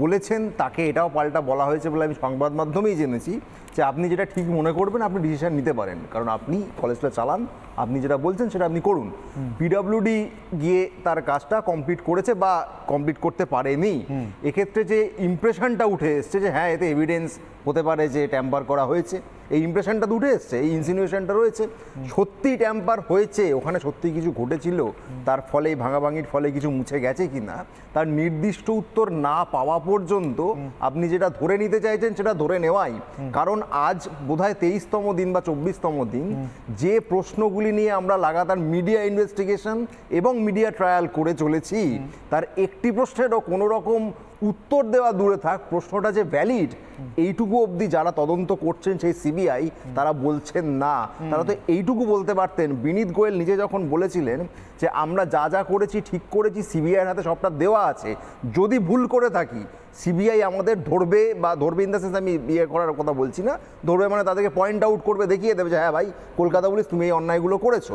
বলেছেন, তাকে এটাও পাল্টা বলা হয়েছে বলে আমি সংবাদ মাধ্যমেই জেনেছি যে আপনি যেটা ঠিক মনে করবেন আপনি ডিসিশন নিতে পারেন, কারণ আপনি কলেজটা চালান, আপনি যেটা বলছেন সেটা আপনি করুন। পিডব্লিউডি গিয়ে তার কাজটা কমপ্লিট করেছে বা কমপ্লিট করতে পারেনি, এক্ষেত্রে যে ইমপ্রেশনটা উঠে এসছে যে হ্যাঁ এতে এভিডেন্স হতে পারে যে ট্যাম্পার করা হয়েছে, এই ইমপ্রেশনটা উঠে এসছে, এই ইনসিনুয়েশনটা রয়েছে। সত্যি ট্যাম্পার হয়েছে, ওখানে সত্যি কিছু ঘটেছিল, তার ফলে ভাঙাভাঙির ফলে কিছু মুছে গেছে কিনা তার নির্দিষ্ট উত্তর না পাওয়া পর্যন্ত আপনি যেটা ধরে নিতে চাইছেন সেটা ধরে নেওয়াই। কারণ আজ বোধহয় 23তম দিন বা 24তম দিন যে প্রশ্নগুলি নিয়ে আমরা লাগাতার মিডিয়া ইনভেস্টিগেশন এবং মিডিয়া ট্রায়াল করে চলেছি, তার একটি প্রশ্নেরও কোনো রকম উত্তর দেওয়া দূরে থাক, প্রশ্নটা যে ভ্যালিড এইটুকু অবধি যারা তদন্ত করছেন সেই সিবিআই তারা বলছেন না। তারা তো এইটুকু বলতে পারতেন। বিনীত গোয়েল নিজে যখন বলেছিলেন যে আমরা যা যা করেছি ঠিক করেছি, সিবিআইয়ের হাতে সবটা দেওয়া আছে, যদি ভুল করে থাকি সিবিআই আমাদের ধরবে, বা ধরবে ইন দ্য সেন্স আমি ইয়ে করার কথা বলছি না, ধরবে মানে তাদেরকে পয়েন্ট আউট করবে, দেখিয়ে দেবে যে হ্যাঁ ভাই কলকাতা পুলিশ তুমি এই অন্যায়গুলো করেছো।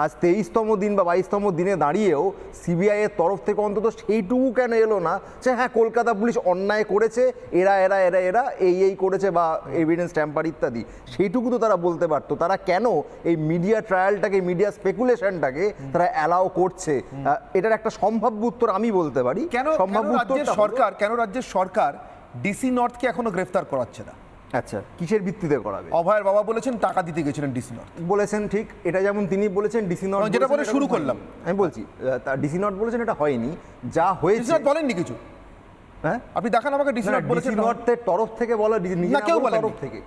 আজ 23তম দিন বা 22তম দিনে দাঁড়িয়েও সিবিআই এর তরফ থেকে অন্তত সেইটুকু কেন এলো না যে হ্যাঁ কলকাতা পুলিশ অন্যায় করেছে, এরা এরা এরা এরা এই করেছে বা এভিডেন্স ট্যাম্পার ইত্যাদি, সেইটুকু তো তারা বলতে পারতো। তারা কেন এই মিডিয়া ট্রায়ালটাকে, মিডিয়া স্পেকুলেশনটাকে তারা অ্যালাউ করছে? এটার একটা সম্ভাব্য উত্তর আমি বলতে পারি। কেন রাজ্যের সরকার ডিসি নর্থকে এখনো গ্রেফতার করাচ্ছে না? আচ্ছা, কিসের ভিত্তিতে করাবে? অভয়ের বাবা বলেছেন টাকা দিতে গেছিলেন ডিসি নর্থ। বলেছেন ঠিক, এটা যেমন তিনি বলেছেন ডিসি নর্থ, যেটা বলে শুরু করলাম আমি বলছি ডিসি নর্থ বলেছেন এটা হয়নি, যা হয়েছে বলেননি কিছু। হ্যাঁ, আপনি দেখান আমাকে ডিসি নর্থ বলেছেন, ডিসি নর্থের তরফ থেকে বলা, না কেউ বলেন তরফ থেকে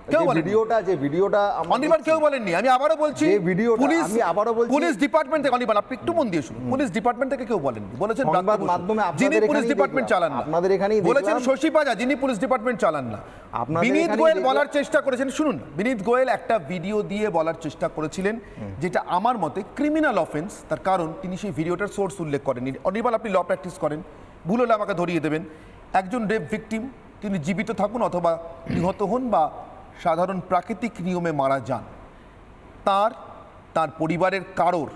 ভিডিওটা অনির্বাণ কেউ বলেননি। আমি আবারও বলছি আমি আবারও বলছি পুলিশ ডিপার্টমেন্ট থেকে, অনির্বাণ আপনি একটু মন দিয়ে শুনুন, পুলিশ ডিপার্টমেন্ট থেকে কেউ বলেননি, বলেছেন সংবাদ মাধ্যমে যিনি পুলিশ ডিপার্টমেন্ট চালান না, আপনাদের এখানেই বলেছেন শশী পাজা যিনি পুলিশ ডিপার্টমেন্ট চালান না। বিনীত গোয়েল বলার চেষ্টা করেছেন, শুনুন, বিনীত গোয়েল একটা ভিডিও দিয়ে বলার চেষ্টা করেছিলেন যেটা আমার মতে ক্রিমিনাল অফেন্স, তার কারণ তিনি সেই ভিডিওটার সোর্স উল্লেখ করেননি। অনির্বাণ আপনি ল প্র্যাকটিস করেন, ভুল হলে আমাকে ধরিয়ে দেবেন। একজন রেপ ভিকটিম, তিনি জীবিত থাকুন অথবা নিহত হন বা সাধারণ প্রাকৃতিক নিয়মে মারা যান, তার পরিবারের কারোর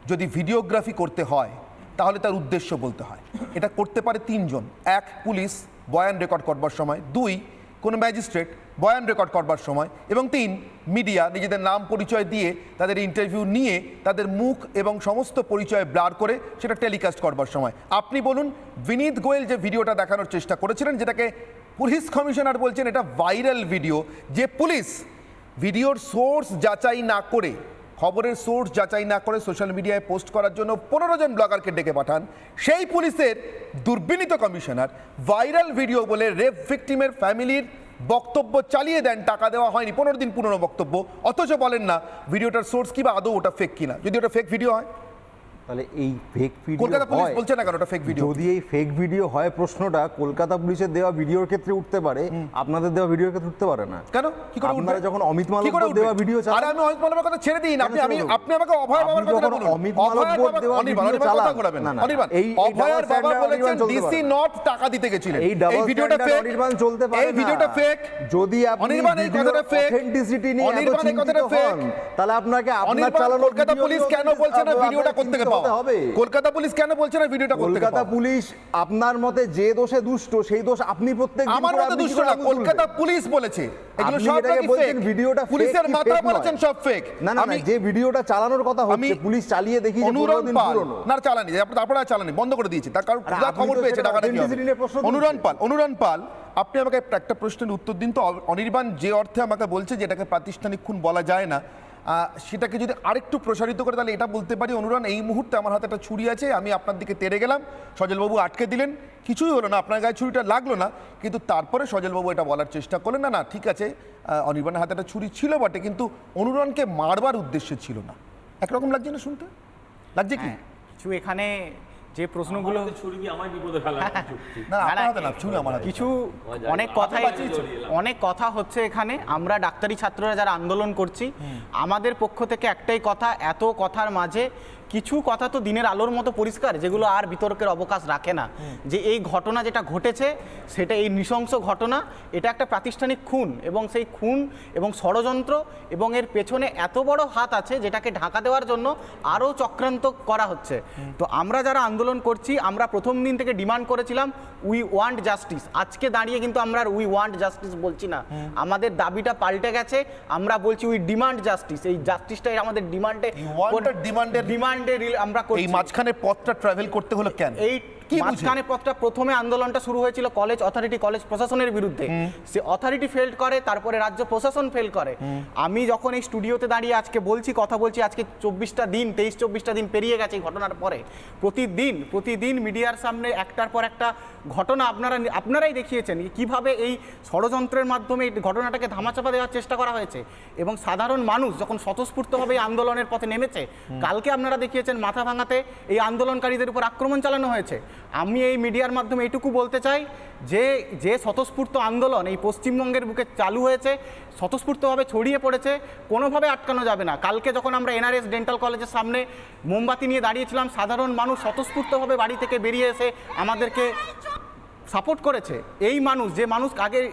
যদি ভিডিওগ্রাফি করতে হয় তাহলে তার উদ্দেশ্য বলতে হয়। এটা করতে পারে তিনজন: এক, পুলিশ বয়ান রেকর্ড করবার সময়; দুই, কোনো ম্যাজিস্ট্রেট বয়ান রেকর্ড করবার সময়; এবং তিন, মিডিয়া নিজেদের নাম পরিচয় দিয়ে তাদের ইন্টারভিউ নিয়ে তাদের মুখ এবং সমস্ত পরিচয় ব্লার করে সেটা টেলিকাস্ট করবার সময়। আপনি বলুন, বিনীত গোয়েল যে ভিডিওটা দেখানোর চেষ্টা করেছিলেন, যেটাকে পুলিশ কমিশনার বলছেন এটা ভাইরাল ভিডিও, যে পুলিশ ভিডিওর সোর্স যাচাই না করে খবরের সোর্স যাচাই না করে সোশ্যাল মিডিয়ায় পোস্ট করার জন্য 15 জন ব্লগারকে ডেকে পাঠান, সেই পুলিশের দুর্বিনীত কমিশনার ভাইরাল ভিডিও বলে রেপ ভিকটিমের ফ্যামিলির বক্তব্য চালিয়ে দেন, টাকা দেওয়া হয়নি, 15 দিন পুরনো বক্তব্য, অথচ বলেন না ভিডিওটার সোর্স কি বা আদৌ ওটা ফেক কিনা। যদি ওটা ফেক ভিডিও হয় তাহলে এই ফেক ভিডিও কলকাতা পুলিশ বলছে না কেন ওটা ফেক ভিডিও? যদি এই ফেক ভিডিও হয়, প্রশ্নটা কলকাতা পুলিশের দেওয়া ভিডিওর ক্ষেত্রে উঠতে পারে, আপনাদের দেওয়া ভিডিওর ক্ষেত্রে উঠতে পারে না কেন? কি করে আপনারা যখন অমিত কি করে মালব্যর দেওয়া ভিডিও চালান? আরে আমি অমিত মালব্যর কথা ছেড়ে দিন, আপনি আমাকে অভয় বাবার কথা বলুন। অমিত মালব্যর দেওয়া ভিডিও চালান না না, এই অভয়ের বাবা বলেছেন ডিসি নট টাকা দিতে গেছিলেন, এই ভিডিওটা ফেক, অনির্বাণ চলতে পারে না। এই ভিডিওটা ফেক। যদি আপনি অনির্বাণ এই কথাটা ফেক, অথেন্টিসিটি নিয়ে এত অনির্বাণ এই চিন্তিত কথাটা ফেক, হন, তাহলে আপনাকে আপনার অনির্বাণ চালানো কলকাতা পুলিশ কেন বলছে না ভিডিওটা কোথা থেকে পাওয়া হবে? কলকাতা পুলিশ কেন বলছে না ভিডিওটা কোথা থেকে কলকাতা পাওয়া? পুলিশ আপনার মতে যে দোষে দুষ্ট, সেই দোষ আপনি প্রত্যেক আমার মতে দুষ্ট না, কলকাতা পুলিশ বলেছে এগুলো সব ফেক। ভিডিওটা পুলিশের মাথা বলেছেন সব ফেক। না না, যে ভিডিওটা চালানোর কথা হচ্ছে পুলিশ চালিয়ে দেখিয়েছে 15 দিন পুরনো। না চালানি, আপনারা চালানি বন্ধ করে দিয়েছে, তার কারণ খবর পেয়েছে টাকাটা কি হবে। অনুরণ পাল, আপনি আমাকে একটা প্রশ্নের উত্তর দিন তো। অনির্বাণ যে অর্থে আমাকে বলছে যে এটাকে প্রাতিষ্ঠানিক খুন বলা যায় না, সেটাকে যদি আরেকটু প্রসারিত করে তাহলে এটা বলতে পারি, অনুরণ এই মুহূর্তে আমার হাতে একটা ছুরি আছে, আমি আপনার দিকে তেড়ে গেলাম, সজলবাবু আটকে দিলেন, কিছুই হলো না, আপনার গায়ে ছুরিটা লাগলো না, কিন্তু তারপরে সজলবাবু এটা বলার চেষ্টা করলেন না না ঠিক আছে অনির্বাণের হাতে একটা ছুরি ছিল বটে, কিন্তু অনুরণকে মারবার উদ্দেশ্যে ছিল না। একরকম লাগছে না শুনতে? লাগছে কি কিছু এখানে যে প্রশ্নগুলো কিছু অনেক কথা হচ্ছে এখানে। আমরা ডাক্তারি ছাত্ররা যারা আন্দোলন করছি, আমাদের পক্ষ থেকে একটাই কথা, এত কথার মাঝে কিছু কথা তো দিনের আলোর মতো পরিষ্কার, যেগুলো আর বিতর্কের অবকাশ রাখে না। যে এই ঘটনা যেটা ঘটেছে সেটা এই নৃশংস ঘটনা, এটা একটা প্রাতিষ্ঠানিক খুন, এবং সেই খুন এবং ষড়যন্ত্র এবং এর পেছনে এত বড় হাত আছে যেটাকে ঢাকা দেওয়ার জন্য আরও চক্রান্ত করা হচ্ছে। তো আমরা যারা আন্দোলন করছি, আমরা প্রথম দিন থেকে ডিমান্ড করেছিলাম উই ওয়ান্ট জাস্টিস। আজকে দাঁড়িয়ে কিন্তু আমরা আর উই ওয়ান্ট জাস্টিস বলছি না, আমাদের দাবিটা পাল্টে গেছে, আমরা বলছি উই ডিমান্ড জাস্টিস। এই জাস্টিসটাই আমাদের ডিমান্ডে আমরা করছি। এই মাঝখানে পথটা ট্রাভেল করতে হলো কেন? এই মাঝখানে পথটা, প্রথমে আন্দোলনটা শুরু হয়েছিল কলেজ অথরিটি, কলেজ প্রশাসনের বিরুদ্ধে। সে অথরিটি ফেল করে, তারপরে রাজ্য প্রশাসন ফেল করে। আমি যখন এই স্টুডিওতে দাঁড়িয়ে আজকে কথা বলছি, আজকে 23-24টা দিন পেরিয়ে গেছে এই ঘটনার পরে। প্রতিদিন মিডিয়ার সামনে একটার পর একটা ঘটনা আপনারাই দেখিয়েছেন কিভাবে এই ষড়যন্ত্রের মাধ্যমে এই ঘটনাটাকে ধামাচাপা দেওয়ার চেষ্টা করা হয়েছে, এবং সাধারণ মানুষ যখন স্বতঃস্ফূর্তভাবে এই আন্দোলনের পথে নেমেছে। কালকে আপনারা দেখিয়েছেন মাথা ভাঙাতে এই আন্দোলনকারীদের উপর আক্রমণ চালানো হয়েছে। আমি এই মিডিয়ার মাধ্যমে এইটুকু বলতে চাই যে স্বতঃস্ফূর্ত আন্দোলন এই পশ্চিমবঙ্গের বুকে চালু হয়েছে, স্বতঃস্ফূর্তভাবে ছড়িয়ে পড়েছে, কোনোভাবে আটকানো যাবে না। কালকে যখন আমরা এনআরএস ডেন্টাল কলেজের সামনে মোমবাতি নিয়ে দাঁড়িয়েছিলাম, সাধারণ মানুষ স্বতঃস্ফূর্তভাবে বাড়ি থেকে বেরিয়ে এসে আমাদেরকে সাপোর্ট করেছে। এই মানুষ, যে মানুষ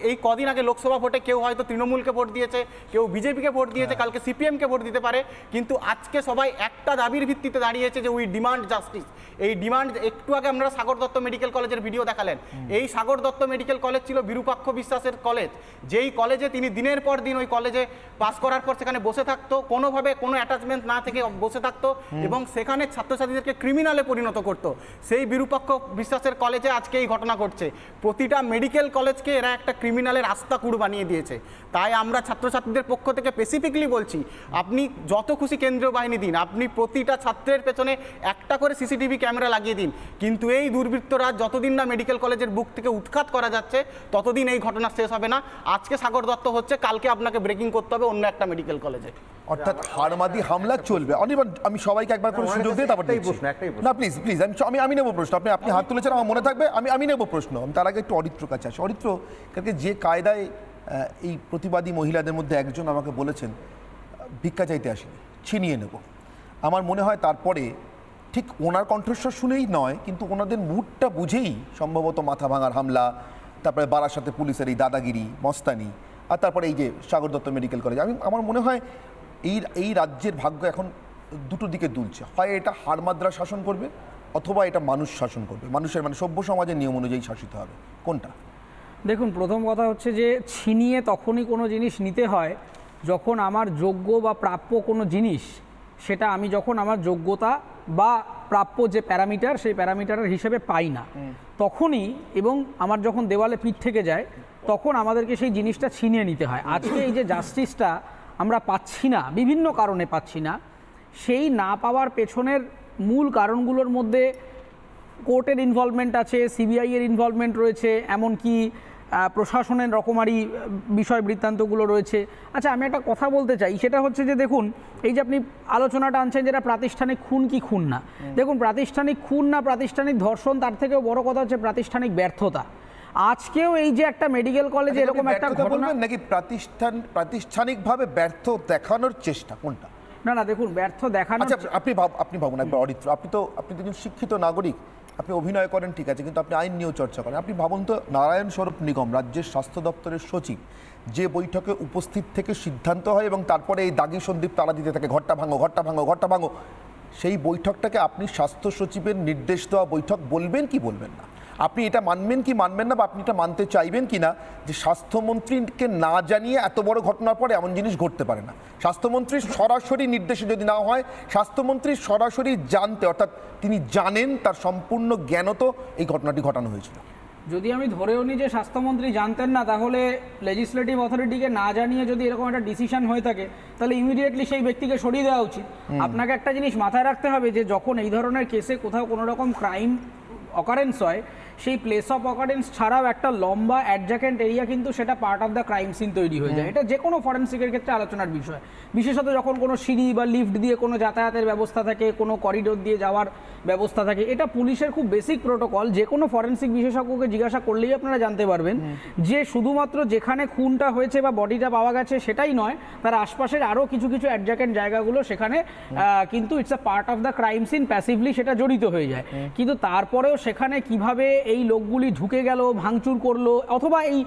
এই কদিন আগে লোকসভা ভোটে কেউ হয়তো তৃণমূলকে ভোট দিয়েছে, কেউ বিজেপিকে ভোট দিয়েছে, কালকে সিপিএমকে ভোট দিতে পারে, কিন্তু আজকে সবাই একটা দাবির ভিত্তিতে দাঁড়িয়েছে যে উই ডিমান্ড জাস্টিস। এই ডিমান্ড, একটু আগে আপনারা সাগর দত্ত মেডিকেল কলেজের ভিডিও দেখালেন। এই সাগর দত্ত মেডিকেল কলেজ ছিল বিরূপাক্ষ বিশ্বাসের কলেজ, যেই কলেজে তিনি দিনের পর দিন ওই কলেজে পাস করার পর সেখানে বসে থাকতো, কোনোভাবে কোনো অ্যাটাচমেন্ট না থেকে বসে থাকতো, এবং সেখানে ছাত্রছাত্রীদেরকে ক্রিমিনালে পরিণত করতো। সেই বিরূপাক্ষ বিশ্বাসের কলেজে আজকে এই ঘটনা ঘটছে। প্রতিটা মেডিকেল কলেজকে এরা একটা ক্রিমিনালের আস্তা কুড় বানিয়ে দিয়েছে। তাই আমরা ছাত্রছাত্রীদের পক্ষ থেকে স্পেসিফিকলি বলছি, আপনি যত খুশি কেন্দ্রীয় বাহিনী দিন, আপনি প্রতিটা ছাত্রের পেছনে একটা করে সিসিটিভি ক্যামেরা লাগিয়ে দিন, কিন্তু এই দুর্বৃত্তরা যতদিন না মেডিকেল কলেজের বুক থেকে উৎখাত করা যাচ্ছে ততদিন এই ঘটনা শেষ হবে না। আজকে সাগর দত্ত হচ্ছে, কালকে আপনাকে ব্রেকিং করতে হবে অন্য একটা মেডিকেল কলেজে। অর্থাৎ হারমাদি হামলা চলবে। অনির্বাণ, আমি সবাইকে একবার করে সুযোগ দিয়ে তারপর না প্লিজ আমি নেব প্রশ্ন। আপনি হাত তুলেছেন, আমার মনে থাকবে, আমি নেব প্রশ্ন। আমি তার আগে একটু অরিত্র কাছে আসি। অরিত্র, কালকে যে কায়দায় এই প্রতিবাদী মহিলাদের মধ্যে একজন আমাকে বলেছেন ভিক্ষা চাইতে আসিনি, ছিনিয়ে নেব, আমার মনে হয় তারপরে ঠিক ওনার কণ্ঠস্বর শুনেই নয়, কিন্তু ওনাদের মুডটা বুঝেই সম্ভবত মাথা ভাঙার হামলা, তারপরে বারাসাতে পুলিশের এই দাদাগিরি মস্তানি, আর তারপরে এই যে সাগর দত্ত মেডিকেল কলেজ, আমার মনে হয় এই রাজ্যের ভাগ্য এখন দুটো দিকে দুলছে। হয় এটা হারমাদরা শাসন করবে, অথবা এটা মানুষ শাসন করবে, মানুষের মানে সভ্য সমাজের নিয়ম অনুযায়ী শাসিত হবে। কোনটা? দেখুন, প্রথম কথা হচ্ছে যে ছিনিয়ে তখনই কোনো জিনিস নিতে হয় যখন আমার যোগ্য বা প্রাপ্য কোনো জিনিস, সেটা আমি যখন আমার যোগ্যতা বা প্রাপ্য যে প্যারামিটার, সেই প্যারামিটারের হিসেবে পাই না, তখনই, এবং আমার যখন দেওয়ালে পিঠ থেকে যায়, তখন আমাদেরকে সেই জিনিসটা ছিনিয়ে নিতে হয়। আজকে এই যে জাস্টিসটা আমরা পাচ্ছি না, বিভিন্ন কারণে পাচ্ছি না, সেই না পাওয়ার পেছনের মূল কারণগুলোর মধ্যে কোর্টের ইনভলভমেন্ট আছে, সিবিআই এর ইনভলভমেন্ট রয়েছে, এমনকি প্রশাসনের রকমারি বিষয় বৃত্তান্তগুলো রয়েছে। আচ্ছা, আমি একটা কথা বলতে চাই, সেটা হচ্ছে যে দেখুন, এই যে আপনি আলোচনাটা আনছেন যেটা প্রাতিষ্ঠানিক খুন কি খুন না, দেখুন প্রাতিষ্ঠানিক খুন না প্রাতিষ্ঠানিক ধর্ষণ, তার থেকেও বড় কথা হচ্ছে প্রাতিষ্ঠানিক ব্যর্থতা। আজকেও এই যে একটা মেডিকেল কলেজে এরকম একটা ঘটনা, নাকি প্রাতিষ্ঠানিকভাবে ব্যর্থ দেখানোর চেষ্টা কোনটা? না দেখুন, ব্যর্থ দেখানো। আচ্ছা, আপনি ভাবুন একবার অরিত্র, আপনি তো একজন শিক্ষিত নাগরিক, আপনি অভিনয় করেন ঠিক আছে, কিন্তু আপনি আইন নিয়েও চর্চা করেন। আপনি ভাবুন তো, নারায়ণ স্বরূপ নিগম রাজ্যের স্বাস্থ্য দপ্তরের সচিব যে বৈঠকে উপস্থিত থেকে সিদ্ধান্ত হয় এবং তারপরে এই দাগি সন্দীপ তারা দিতে থাকে ঘরটা ভাঙো ঘরটা ভাঙো ঘরটা ভাঙো, সেই বৈঠকটাকে আপনি স্বাস্থ্য সচিবের নির্দেশ দেওয়া বৈঠক বলবেন কি বলবেন না? আপনি এটা মানবেন কি মানবেন না, বা আপনি এটা মানতে চাইবেন কি না যে স্বাস্থ্যমন্ত্রীকে না জানিয়ে এত বড় ঘটনার পরে এমন জিনিস ঘটতে পারে না? স্বাস্থ্যমন্ত্রীর সরাসরি নির্দেশে যদি না হয়, স্বাস্থ্যমন্ত্রীর সরাসরি জানতে, অর্থাৎ তিনি জানেন, তার সম্পূর্ণ জ্ঞানত এই ঘটনাটি ঘটানো হয়েছিল। যদি আমি ধরেও নিই যে স্বাস্থ্যমন্ত্রী জানতেন না, তাহলে লেজিসলেটিভ অথরিটিকে না জানিয়ে যদি এরকম একটা ডিসিশন হয়ে থাকে, তাহলে ইমিডিয়েটলি সেই ব্যক্তিকে সরিয়ে দেওয়া উচিত। আপনাকে একটা জিনিস মাথায় রাখতে হবে যে যখন এই ধরনের কেসে কোথাও কোনো রকম ক্রাইম অকারেন্স হয়, সেই প্লেস অফ অকারেন্স ছাড়াও একটা লম্বা অ্যাডজাকেন্ট এরিয়া কিন্তু সেটা part of the crime scene তৈরি হয়ে যায়। এটা যে কোনো ফরেন্সিকের ক্ষেত্রে আলোচনার বিষয়, বিশেষত যখন কোনো সিঁড়ি বা লিফট দিয়ে কোনো যাতায়াতের ব্যবস্থা থাকে, কোনো করিডোর দিয়ে যাওয়ার ব্যবস্থা থাকে। এটা পুলিশের খুব বেসিক প্রোটোকল, যে কোনো ফরেন্সিক বিশেষজ্ঞকে জিজ্ঞাসা করলেই আপনারা জানতে পারবেন যে শুধুমাত্র যেখানে খুনটা হয়েছে বা বডিটা পাওয়া গেছে সেটাই নয়, তার আশপাশের আরও কিছু কিছু অ্যাডজাকেন্ট জায়গাগুলো সেখানে কিন্তু it's a part of the crime scene, passively সেটা জড়িত হয়ে যায়। কিন্তু তারপরেও সেখানে কিভাবে এই লোকগুলি ঢুকে গেল, ভাঙচুর করলো, অথবা এই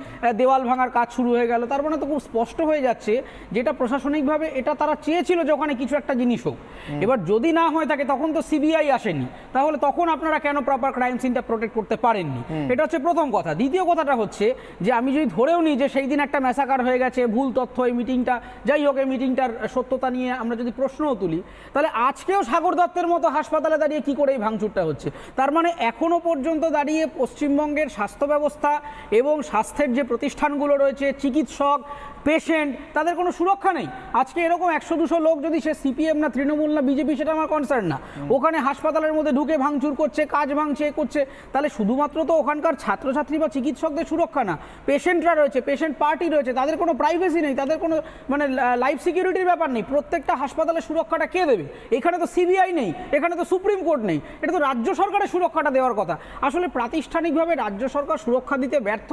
দেওয়াল ভাঙার কাজ শুরু হয়ে গেল, তার মানে তো খুব স্পষ্ট হয়ে যাচ্ছে যেটা প্রশাসনিকভাবে এটা তারা চেয়েছিল যে ওখানে কিছু একটা জিনিস হোক। এবার যদি না হয়ে থাকে, তখন তো সিবিআই আসেনি, তাহলে তখন আপনারা কেন প্রপার ক্রাইম সিনটা প্রোটেক্ট করতে পারেননি? এটা হচ্ছে প্রথম কথা। দ্বিতীয় কথাটা হচ্ছে যে আমি যদি ধরেও নিই যে সেই দিন একটা ম্যাসাকার হয়ে গেছে, ভুল তথ্য, এই মিটিংটা যাই হোক, এই মিটিংটার সত্যতা নিয়ে আমরা যদি প্রশ্নও তুলি, তাহলে আজকেও সাগর দত্তের মতো হাসপাতালে দাঁড়িয়ে কি করে এই ভাঙচুরটা হচ্ছে? তার মানে এখনো পর্যন্ত দাঁড়িয়ে পশ্চিমবঙ্গের স্বাস্থ্য ব্যবস্থা এবং স্বাস্থ্যের যে প্রতিষ্ঠানগুলো রয়েছে, চিকিৎসক, পেশেন্ট, তাদের কোনো সুরক্ষা নেই। আজকে এরকম 100-200 লোক, যদি সে সিপিএম না তৃণমূল না বিজেপি, সেটা আমার কনসার্ন না, ওখানে হাসপাতালের মধ্যে ঢুকে ভাঙচুর করছে, কাজ ভাঙছে, করছে, তাহলে শুধুমাত্র তো ওখানকার ছাত্রছাত্রী বা চিকিৎসকদের সুরক্ষা না, পেশেন্টরা রয়েছে, পেশেন্ট পার্টি রয়েছে, তাদের কোনো প্রাইভেসি নেই, তাদের কোনো মানে লাইফ সিকিউরিটির ব্যাপার নেই। প্রত্যেকটা হাসপাতালের সুরক্ষাটা কে দেবে? এখানে তো সিবিআই নেই, এখানে তো সুপ্রিম কোর্ট নেই, এটা তো রাজ্য সরকারের সুরক্ষাটা দেওয়ার কথা। আসলে প্রাতিষ্ঠানিকভাবে রাজ্য সরকার সুরক্ষা দিতে ব্যর্থ।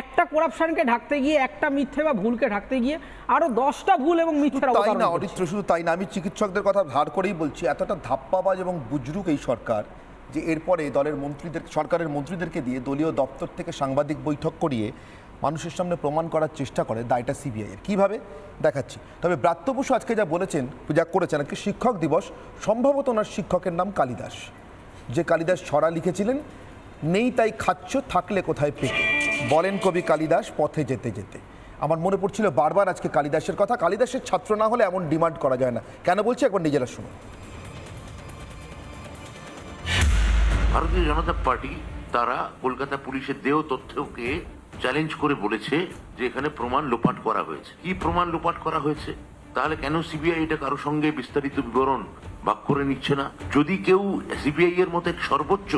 একটা করাপশনকে ঢাকতে গিয়ে, একটা মিথ্যে বা ভুলকে ঢাকতে গিয়ে আরো 10টা ভুল এবং মিথ্যের তাই না অরিত্র, শুধু তাই না, আমি চিকিৎসকদের কথা ধার করেই বলছি, এতটা ধাপ্পাবাজ এবং বুজরুক এই সরকার যে এরপরে দলের মন্ত্রীদের, সরকারের মন্ত্রীদেরকে দিয়ে দলীয় দপ্তর থেকে সাংবাদিক বৈঠক করিয়ে মানুষের সামনে প্রমাণ করার চেষ্টা করে দায়টা সিবিআই এর। কীভাবে দেখাচ্ছি। তবে ব্রাত্য বসু আজকে যা বলেছেন, যা করেছেন, আজকে শিক্ষক দিবস, সম্ভবত ওনার শিক্ষকের নাম কালিদাস, যে কালিদাস ছড়া লিখেছিলেন, নেই তাই খাচ্ছ, থাকলে কোথায় পেটে, বলেন কবি কালিদাস পথে যেতে যেতে। আমার মনে পড়ছিল বারবার আজকে কালিদাসের কথা। কালিদাসের ছাত্র না হলে এমন ডিমান্ড করা যায় না। কেন বলছি একবার নিজেরা শুনুন। ভারতীয় জনতা পার্টি তারা কলকাতা পুলিশের দেহ তথ্যকে চ্যালেঞ্জ করে বলেছে যে এখানে প্রমাণ লোপাট করা হয়েছে। কি প্রমাণ লোপাট করা হয়েছে? তাহলে কেন সিবিআই এটা কারোর সঙ্গে বিস্তারিত বিবরণ ভাগ করে নিচ্ছে না? যদি কেউ সিবিআই এর মতো এক সর্বোচ্চ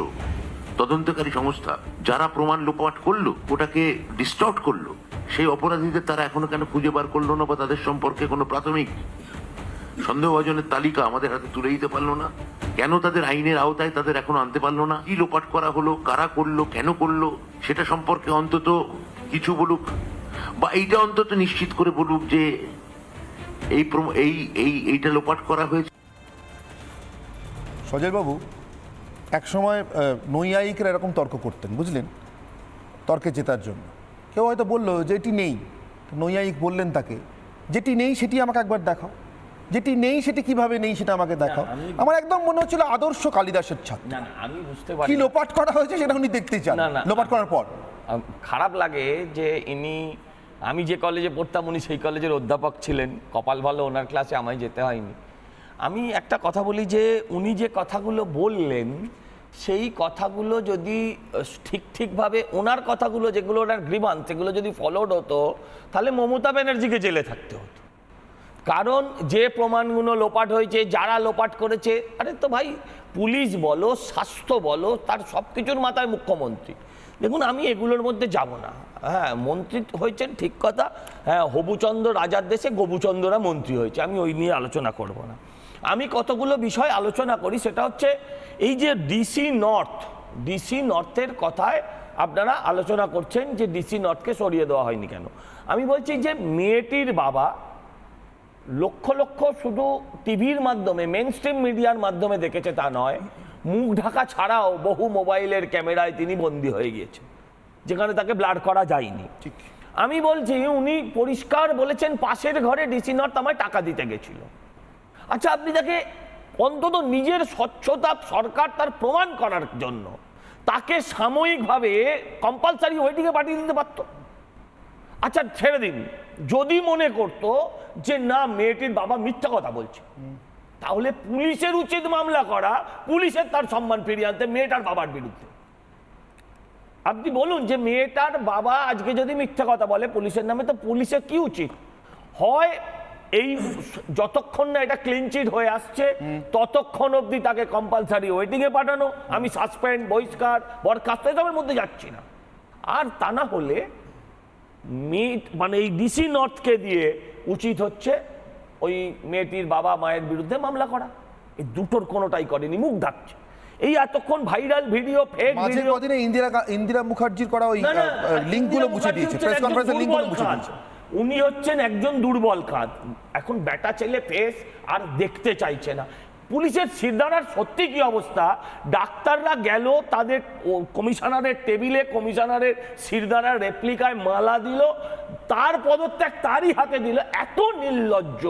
তদন্তকারী সংস্থা যারা প্রমাণ লোপাট করলো, ওটাকে ডিস্টর্ট করলো, সেই অপরাধীদের তারা এখনো কেন খুঁজে বার করলো না, বা তাদের সম্পর্কে কোনো প্রাথমিক সন্দেহভাজনের তালিকা আমাদের হাতে তুলে দিতে পারলো না? কেন তাদের আইনের আওতায় তাদের এখনো আনতে পারলো না? কি লোপাট করা হলো, কারা করলো, কেন করলো, সেটা সম্পর্কে অন্তত কিছু বলুক, বা এইটা অন্তত নিশ্চিত করে বলুক যে এইটা লোপাট করা হয়েছে। সজয়বাবু, একসময় নৈয়ায়িকরা এরকম তর্ক করতেন, বুঝলেন, তর্কে জেতার জন্য। কেউ হয়তো বললো যে এটি নেই, নৈয়ায়িক বললেন তাকে, যেটি নেই সেটি আমাকে একবার দেখাও, যেটি নেই সেটি কিভাবে নেই সেটা আমাকে দেখাও। আমার একদম মনে হচ্ছিল আদর্শ কালিদাসের ছাত্র। আমি বুঝতে পারি কি লোপাট করা হয়েছে সেটা উনি দেখতে চান। লোপাট করার পর খারাপ লাগে যে ইনি, আমি যে কলেজে পড়তাম উনি সেই কলেজের অধ্যাপক ছিলেন, কপাল ভালো ওনার ক্লাসে আমায় যেতে হয়নি। আমি একটা কথা বলি যে উনি যে কথাগুলো বললেন, সেই কথাগুলো যদি ঠিকভাবে ওনার কথাগুলো যেগুলো ওনার গ্রিভান্স সেগুলো যদি ফলোড হতো, তাহলে মমতা ব্যানার্জিকে জেলে থাকতে হতো। কারণ যে প্রমাণগুলো লোপাট হয়েছে, যারা লোপাট করেছে, আরে তো ভাই পুলিশ বলো, স্বাস্থ্য বলো, তার সব কিছুর মাথায় মুখ্যমন্ত্রী। দেখুন, আমি এগুলোর মধ্যে যাব না। হ্যাঁ, মন্ত্রী হয়েছেন ঠিক কথা, হ্যাঁ, হবুচন্দ্র রাজার দেশে গবুচন্দ্ররা মন্ত্রী হয়েছে, আমি ওই নিয়ে আলোচনা করব না। আমি কতগুলো বিষয় আলোচনা করি, সেটা হচ্ছে এই যে ডিসি নর্থের কথায় আপনারা আলোচনা করছেন যে ডিসি নর্থকে সরিয়ে দেওয়া হয়নি কেন। আমি বলছি যে মেয়েটির বাবা লক্ষ লক্ষ শুধু টিভির মাধ্যমে, মেন স্ট্রিম মিডিয়ার মাধ্যমে দেখেছে তা নয়, মুখ ঢাকা ছাড়াও বহু মোবাইলের ক্যামেরায় তিনি বন্দী হয়ে গিয়েছেন, যেখানে তাকে ব্লার করা যায়নি। আমি বলছি, উনি পরিষ্কার বলেছেন পাশের ঘরে ডিসি নর্থ আমায় টাকা দিতে গেছিল। আচ্ছা, আপনি তাকে অন্তত নিজের স্বচ্ছতা সরকার তার প্রমাণ করার জন্য তাকে সাময়িকভাবে কম্পালসারি ওয়েটিংয়ে পাঠিয়ে দিতে পারত। আচ্ছা, ছেড়ে দিন, যদি মনে করতো যে না মেয়েটির বাবা মিথ্যা কথা বলছে, তাহলে পুলিশের উচিত মামলা করা, পুলিশের তার সম্মান ফিরিয়ে আনতে মেয়েটার বাবার বিরুদ্ধে। আপনি বলুন যে মেয়েটার বাবা আজকে যদি মিথ্যা কথা বলে পুলিশের নামে, তো পুলিশের কি উচিত? হয় এই যতক্ষণ না এটা ক্লিন চিট হয়ে আসছে ততক্ষণ অবধি তাকে কম্পালসারি ওয়েটিংয়ে পাঠানো, আমি সাসপেন্ড, বহিষ্কার, বরখাস্ত এসবের মধ্যে যাচ্ছি না। আর তা না হলে মানে এই ডিসি নর্থকে দিয়ে উচিত হচ্ছে ওই মেয়েটির বাবা মায়ের বিরুদ্ধে মামলা করা। এই দুটোর কোনোটাই করেনি, মুখ ঢাকছে। এই এতক্ষণ viral video, fake video, Indira মুখার্জির করা ওই লিংকগুলো মুছে দিয়েছে, প্রেস কনফারেন্সের লিংকগুলো মুছে দিয়েছে। উনি হচ্ছেন একজন দুর্বল কাজ। এখন বেটা ছেলে ফেস আর দেখতে চাইছে না। পুলিশের শিরদাঁড়ার সত্যি কি অবস্থা, ডাক্তাররা গেল তাদের কমিশনারের টেবিলে, কমিশনারের শিরদাঁড়ার রেপ্লিকায় মালা দিল, তার পদত্যাগ তারই হাতে দিল। এত নির্লজ্জ,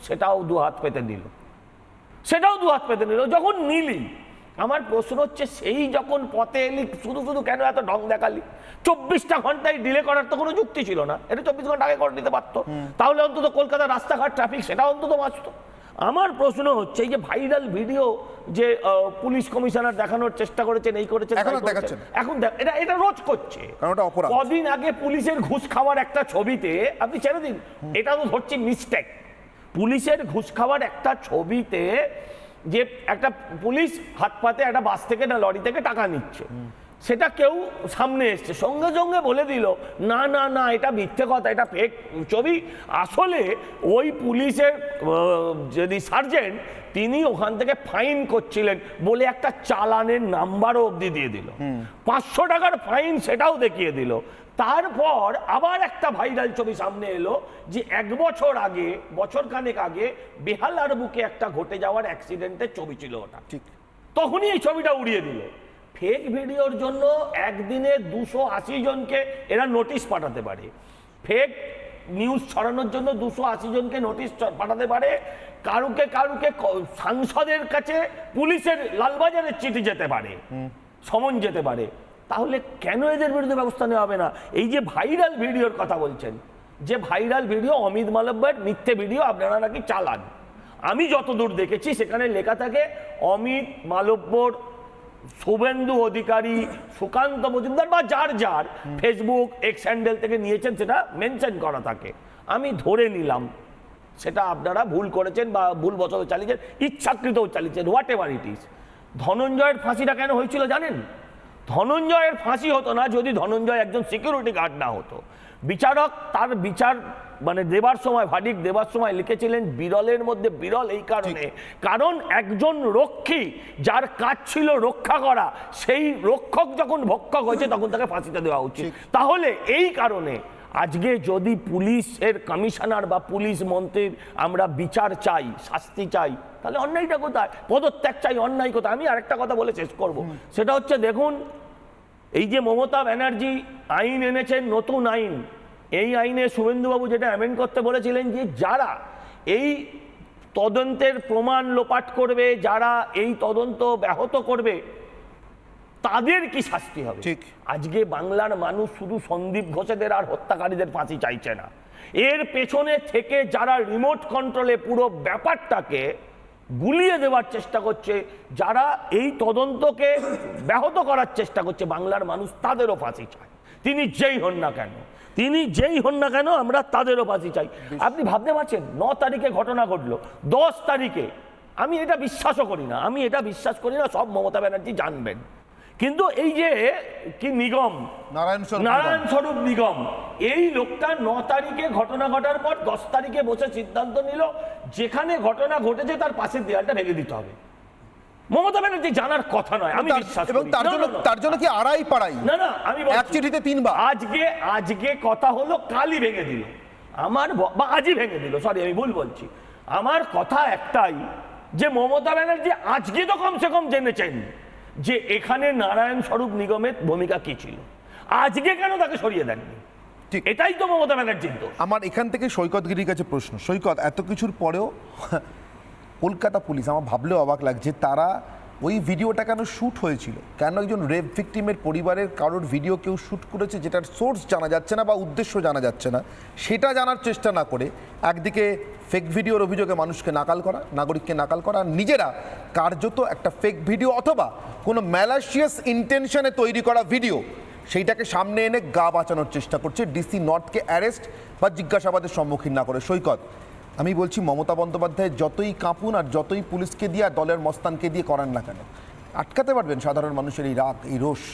সেটাও দু হাত পেতে নিল, যখন নিলি। আমার প্রশ্ন হচ্ছে, সেই যখন পথে এলি শুধু শুধু কেন এত ঢং দেখালি? 24টা ঘন্টায় ডিলে করার তো কোনো যুক্তি ছিল না, এটা 24 ঘন্টা আগে করে নিতে পারতো, তাহলে অন্তত কলকাতার রাস্তাঘাট ট্রাফিক সেটা অন্তত বাঁচত। আমার প্রশ্ন হচ্ছে, এই যে ভাইরাল ভিডিও যে পুলিশ কমিশনার দেখানোর চেষ্টা করেছেন, এই করেছেন, এখন এটা রোজ করছে। কদিন আগে পুলিশের ঘুষ খাওয়ার একটা ছবিতে, আপনি ছেড়ে দিন, এটা তো ধরছি মিস্টেক, পুলিশের ঘুষ খাওয়ার একটা ছবিতে যে একটা পুলিশ হাত পাতে একটা বাস থেকে না লরি থেকে টাকা নিচ্ছে, সেটা কেউ সামনে এসছে, সঙ্গে সঙ্গে বলে দিল না না না এটা মিথ্যে কথা, এটা ফেক ছবি। আসলে ওই পুলিশের যদি সার্জেন্ট, তিনি ওখান থেকে ফাইন করছিলেন বলে একটা চালানের নাম্বারও অবধি দিয়ে দিল, 500 টাকার ফাইন সেটাও দেখিয়ে দিল। তারপর আবার একটা ভাইরাল ছবি সামনে এলো যে 1 বছর আগে, বছরখানেক আগে বেহালার বুকে একটা ঘটে যাওয়ার অ্যাক্সিডেন্টের ছবি ছিল ওটা, ঠিক তখনই এই ছবিটা উড়িয়ে দিল। ফেক ভিডিওর জন্য একদিনে 280 জনকে এরা নোটিশ পাঠাতে পারে, ফেক নিউজ ছড়ানোর জন্য 280 জনকে নোটিশ পাঠাতে পারে, কারুকে সাংসদের কাছে পুলিশের লালবাজারের চিঠি যেতে পারে, সমন যেতে পারে। তাহলে কেন এদের বিরুদ্ধে ব্যবস্থা নেওয়া হবে না? এই যে ভাইরাল ভিডিওর কথা বলছেন, যে ভাইরাল ভিডিও অমিত মালব্যের মিথ্যে ভিডিও আপনারা নাকি চালান, আমি যতদূর দেখেছি সেখানে লেখা থাকে অমিত মালব্যর, শুভেন্দু অধিকারী, সুকান্ত মজুমদার বা যার যার ফেসবুক এক্স হ্যান্ডেল থেকে নিয়েছেন সেটা মেনশন করা থাকে। আমি ধরে নিলাম সেটা আপনারা ভুল করেছেন বা ভুল বছর চালিয়েছেন, ইচ্ছাকৃতও চালিয়েছেন, হোয়াট এভার ইট ইজ। ধনঞ্জয়ের ফাঁসিটা কেন হয়েছিল জানেন? ধনঞ্জয়ের ফাঁসি হতো না যদি ধনঞ্জয় একজন সিকিউরিটি গার্ড না হতো। বিচারক তার বিচার মানে দেবার সময়, ভার্ডিক্ট দেবার সময় লিখেছিলেন বিরলের মধ্যে বিরল এই কারণে, কারণ একজন রক্ষী যার কাজ ছিল রক্ষা করা, সেই রক্ষক যখন ভক্ষক হয়েছে তখন তাকে ফাঁসিতে দেওয়া উচিত। তাহলে এই কারণে আজকে যদি পুলিশের কমিশনার বা পুলিশ মন্ত্রীর আমরা বিচার চাই, শাস্তি চাই, তাহলে অন্যায়টা কোথায়? পদত্যাগ চাই, অন্যায় কোথায়? আমি আরেকটা কথা বলে শেষ করব, সেটা হচ্ছে দেখুন, এই যে মমতা ব্যানার্জি আইন এনেছেন, নতুন আইন, এই আইনে শুভেন্দুবাবু যেটা অ্যামেন্ড করতে বলেছিলেন যে যারা এই তদন্তের প্রমাণ লোপাট করবে, যারা এই তদন্ত ব্যাহত করবে, তাদের কি শাস্তি হবে? ঠিক আজকে বাংলার মানুষ শুধু সন্দীপ ঘোষেদের আর হত্যাকারীদের ফাঁসি চাইছে না, এর পেছনে থেকে যারা রিমোট কন্ট্রোলে পুরো ব্যাপারটাকে গুলিয়ে দেওয়ার চেষ্টা করছে, যারা এই তদন্তকে ব্যাহত করার চেষ্টা করছে, বাংলার মানুষ তাদেরও ফাঁসি চায়, তিনি যেই হন না কেন। তিনি যেই হন না কেন আমরা তাদেরও ফাঁসি চাই। আপনি ভাবতে পারছেন 9 তারিখে ঘটনা ঘটলো, 10 তারিখে আমি এটা বিশ্বাসও করি না, আমি এটা বিশ্বাস করি না, সব মমতা ব্যানার্জি জানবেন। কিন্তু এই যে কি নিগম, নারায়ণ স্বরূপ নিগম, এই লোকটা 9 তারিখে ঘটনা ঘটার পর 10 তারিখে বসে সিদ্ধান্ত নিল যেখানে ঘটনা ঘটেছে তার পাশের দেয়ালটা ভেঙে দিতে হবে। মমতা ব্যানার্জি জানার কথা নয়, আমি বিশ্বাস করি। তার জন্য কি আড়াই পাড়াই? না না, আমি এক চিঠিতে 3 বার। আজকে কথা হলো কালই ভেঙে দিল, আমার বা আজই ভেঙে দিল, সরি আমি ভুল বলছি। আমার কথা একটাই যে মমতা ব্যানার্জি আজকে তো কমসে কম জেনেছেন যে এখানে নারায়ণ স্বরূপ নিগমের ভূমিকা কি ছিল, আজকে কেন তাকে সরিয়ে দেননি? ঠিক, এটাই তো মমতা ব্যানার্জির দোষ। আমার এখান থেকে সৈকতগিরির কাছে প্রশ্ন। সৈকত, এত কিছুর পরেও কলকাতা পুলিশ, আমার ভাবলেও অবাক লাগছে, তারা ওই ভিডিওটা কেন শ্যুট হয়েছিল, কেন একজন রেপ ভিকটিমের পরিবারের কারোর ভিডিও কেউ শ্যুট করেছে যেটার সোর্স জানা যাচ্ছে না বা উদ্দেশ্য জানা যাচ্ছে না, সেটা জানার চেষ্টা না করে একদিকে ফেক ভিডিওর অভিযোগে মানুষকে নাকাল করা, নাগরিককে নাকাল করা, নিজেরা কার্যত একটা ফেক ভিডিও অথবা কোনো ম্যালাশিয়াস ইন্টেনশনে তৈরি করা ভিডিও, সেইটাকে সামনে এনে গা বাঁচানোর চেষ্টা করছে, ডিসি নর্থকে অ্যারেস্ট বা জিজ্ঞাসাবাদের সম্মুখীন না করে। সৈকত, আমি বলছি মমতা বন্দ্যোপাধ্যায় যতই কাঁপুন আর যতই পুলিশকে দিয়ে আর দলের মস্তানকে দিয়ে করান না কেন, আটকাতে পারবেন সাধারণ মানুষের এই রাগ, এই রোষ?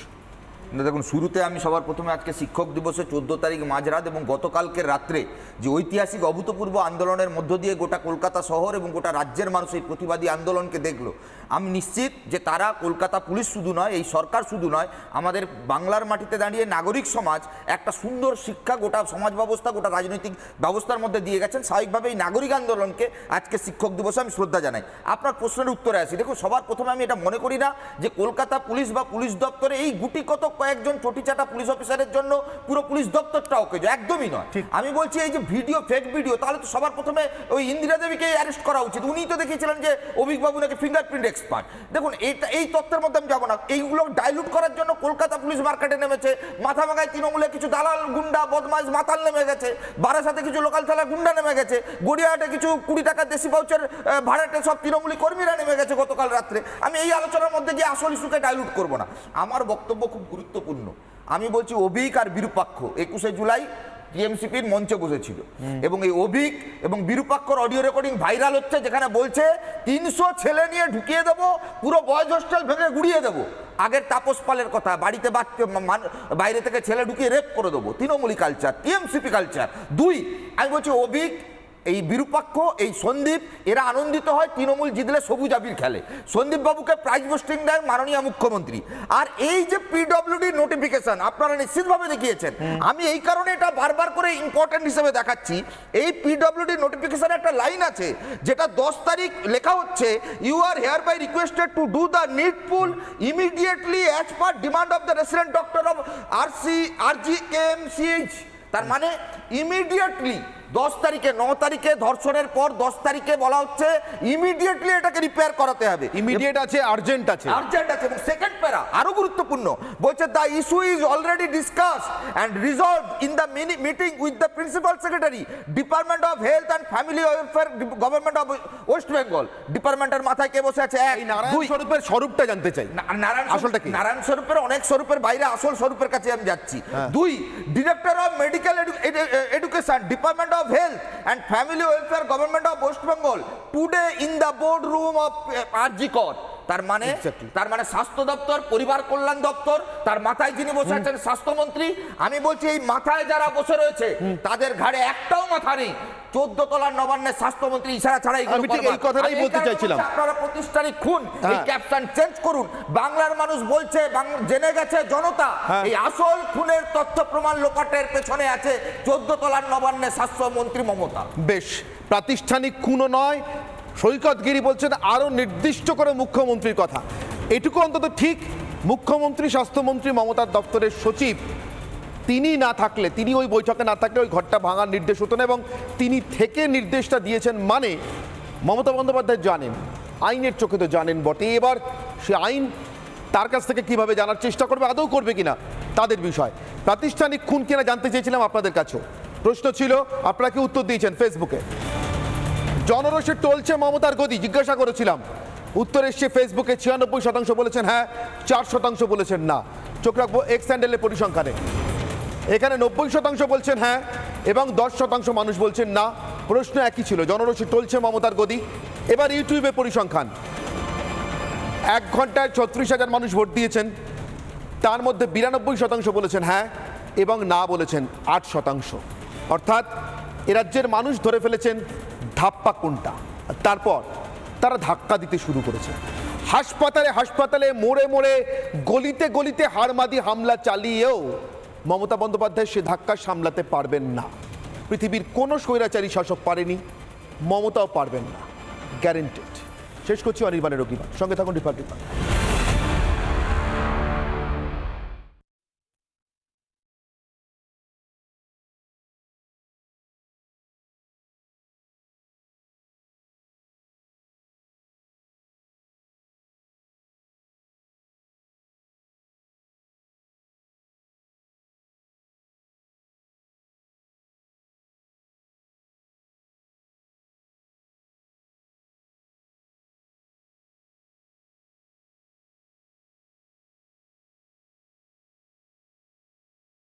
দেখুন, শুরুতে আমি সবার প্রথমে আজকে শিক্ষক দিবসে 14 তারিখ মাঝরাত এবং গতকালকের রাত্রে যে ঐতিহাসিক অভূতপূর্ব আন্দোলনের মধ্য দিয়ে গোটা কলকাতা শহর এবং গোটা রাজ্যের মানুষ এই প্রতিবাদী আন্দোলনকে দেখলো, আমি নিশ্চিত যে তারা কলকাতা পুলিশ শুধু নয়, এই সরকার শুধু নয়, আমাদের বাংলার মাটিতে দাঁড়িয়ে নাগরিক সমাজ একটা সুন্দর শিক্ষা গোটা সমাজ ব্যবস্থা, গোটা রাজনৈতিক ব্যবস্থার মধ্যে দিয়ে গেছেন। স্বাভাবিকভাবে এই নাগরিক আন্দোলনকে আজকে শিক্ষক দিবসে আমি শ্রদ্ধা জানাই। আপনার প্রশ্নের উত্তরে আসি। দেখুন, সবার প্রথমে আমি এটা মনে করি না যে কলকাতা পুলিশ বা পুলিশ দপ্তরে এই গুটিকত কয়েকজন চটিচাটা পুলিশ অফিসারের জন্য পুরো পুলিশ দপ্তরটা ওকে, একদমই নয়। আমি বলছি এই যে ভিডিও, ফেক ভিডিও, তাহলে তো সবার প্রথমে ওই ইন্দিরা দেবীকে অ্যারেস্ট করা উচিত। উনিই তো দেখিয়েছিলেন যে অভিকবাবু নাকি ফিঙ্গারপ্রিন্ট এক্সপার্ট। দেখুন, এই তথ্যের মধ্যে আমি যাবো না। এইগুলো ডাইলুট করার জন্য কলকাতা পুলিশ মার্কেটে নেমেছে। মাথাভাঙায় তৃণমূলে কিছু দালাল গুন্ডা বদমাইশ মাতাল নেমে গেছে, বারাসাতে কিছু লোকাল থানা গুন্ডা নেমে গেছে, গড়িয়াহাটে কিছু 20 টাকা দেশি ভাউচার ভাড়াটে সব তৃণমূলী কর্মীরা নেমে গেছে গতকাল রাত্রে। আমি এই আলোচনার মধ্যে গিয়ে আসল ইস্যুকে ডাইলুট করবো না। আমার বক্তব্য খুব গুরুত্বপূর্ণ। আমি বলছি অভিক আর বিরূপাক্ষ 21শে জুলাই টিএমসিপির মঞ্চে বসেছিল এবং এই অভিক এবং বিরূপাক্ষর অডিও রেকর্ডিং ভাইরাল হচ্ছে, যেখানে বলছে 300 ছেলে নিয়ে ঢুকিয়ে দেবো, পুরো বয়েজ হোস্টেল ভেঙে গুড়িয়ে দেবো। আগের তাপস পালের কথা, বাড়িতে বাইরে থেকে ছেলে ঢুকিয়ে রেপ করে দেবো, তৃণমূলী কালচার, টিএমসিপি কালচার। 2, আমি বলছি অভিক, এই বিরূপাক্ষ, এই সন্দীপ, এরা আনন্দিত হয় তৃণমূল জিতলে সবুজ আবির খেলে। সন্দীপ বাবুকে প্রাইজ পোস্টিং দেয় মাননীয় মুখ্যমন্ত্রী। আর এই যে পিডব্লিউডি নোটিফিকেশন আপনারা নিশ্চিতভাবে দেখিয়েছেন, আমি এই কারণে এটা বারবার করে ইম্পর্টেন্ট হিসেবে দেখাচ্ছি। এই পিডব্লিউডি নোটিফিকেশনে একটা লাইন আছে যেটা 10 তারিখ লেখা হচ্ছে, you are hereby requested to do the needful immediately as per demand of the resident doctor of RGKMCH। তার মানে ইমিডিয়েটলি 10 তারিখে, 9 তারিখে ধর্ষণের পর 10 তারিখে বলা হচ্ছে ইমিডিয়েটলি এটাকে রিপেয়ার করাতে হবে। ইমিডিয়েট আছে, আর্জেন্ট আছে, আর্জেন্ট আছে। এবং সেকেন্ড প্যারা আরো গুরুত্বপূর্ণ, বলছে the issue is already discussed and resolved in the meeting with the principal secretary, department of health and family welfare, government of West Bengal. ডিপার্টমেন্টের মাথায় কে বসে আছে? নারায়ণ স্বরূপের স্বরূপটা জানতে চাই। নারায়ণ স্বরূপের অনেক স্বরূপের বাইরে আসল স্বরূপের কাছে আমি যাচ্ছি। 2, director of medical education, department of Health and Family Welfare, Government of West Bengal, today in the boardroom of RGKR। তার মানে স্বাস্থ্য দপ্তর, পরিবার কল্যাণ দপ্তর, তার মাথায় যিনি বসে আছেন স্বাস্থ্যমন্ত্রী। আমি বলছি এই মাথায় যারা বসে রয়েছে তাদের ঘাড়ে একটাও মাথা নেই। 14 তলার নবান্নের স্বাস্থ্যমন্ত্রী ইশারা ছাড়াই আমি ঠিক এই কথাটাই বলতে চাইছিলাম। আপনারা প্রতিষ্ঠানিক খুন, এই ক্যাপশন চেঞ্জ করুন। বাংলার মানুষ বলছে, জেনে গেছে জনতা, এই আসল খুনের তথ্য প্রমাণ লোপাটের পেছনে আছে 14 তলার নবান্নের স্বাস্থ্যমন্ত্রী মমতা। বেশ, প্রাতিষ্ঠানিক খুনও নয়। সৈকতগিরি বলছেন আরো নির্দিষ্ট করে মুখ্যমন্ত্রীর কথা। এটুকু অন্তত ঠিক, মুখ্যমন্ত্রী স্বাস্থ্যমন্ত্রী মমতার দপ্তরের সচিব তিনি না থাকলে, তিনি ওই বৈঠকে না থাকলে ওই ঘরটা ভাঙার নির্দেশ হতো না, এবং তিনি থেকে নির্দেশটা দিয়েছেন মানে মমতা বন্দ্যোপাধ্যায় জানেন, আইনের চোখে তো জানেন বটে। এবার সে আইন তার কাছ থেকে কিভাবে জানার চেষ্টা করবে, আদৌ করবে কিনা তাদের বিষয়। প্রাতিষ্ঠানিক খুন কিনা জানতে চেয়েছিলাম আপনাদের কাছেও, প্রশ্ন ছিল, আপনারা কি উত্তর দিয়েছেন ফেসবুকে। জনরোষে টলছে মমতার গদি, জিজ্ঞাসা করেছিলাম, উত্তর এসছে ফেসবুকে 96% বলেছেন হ্যাঁ, 4% বলেছেন না। চোখ রাখবো এক্স হ্যান্ডেলের পরিসংখ্যানে। এখানে 90% বলছেন হ্যাঁ এবং 10% মানুষ বলছেন না। প্রশ্ন একই ছিল, জনরোষে টলছে মমতার গদি। এবার ইউটিউবে পরিসংখ্যান, 1 ঘন্টায় 36,000 মানুষ ভোট দিয়েছেন, তার মধ্যে 92% বলেছেন হ্যাঁ এবং না বলেছেন 8%। অর্থাৎ এ রাজ্যের মানুষ ধরে ফেলেছেন ধাপ্পা কোনটা। তারপর তারা ধাক্কা দিতে শুরু করেছে। হাসপাতালে হাসপাতালে, মোড়ে মোড়ে, গলিতে গলিতে হারমাদি হামলা চালিয়েও মমতা বন্দ্যোপাধ্যায় সে ধাক্কা সামলাতে পারবেন না। পৃথিবীর কোনো স্বৈরাচারী শাসক পারেনি, মমতাও পারবেন না, গ্যারেন্টেড। শেষ করছি অনির্বাণের রবিবার, সঙ্গে থাকুন রিপাবলিক বাংলা।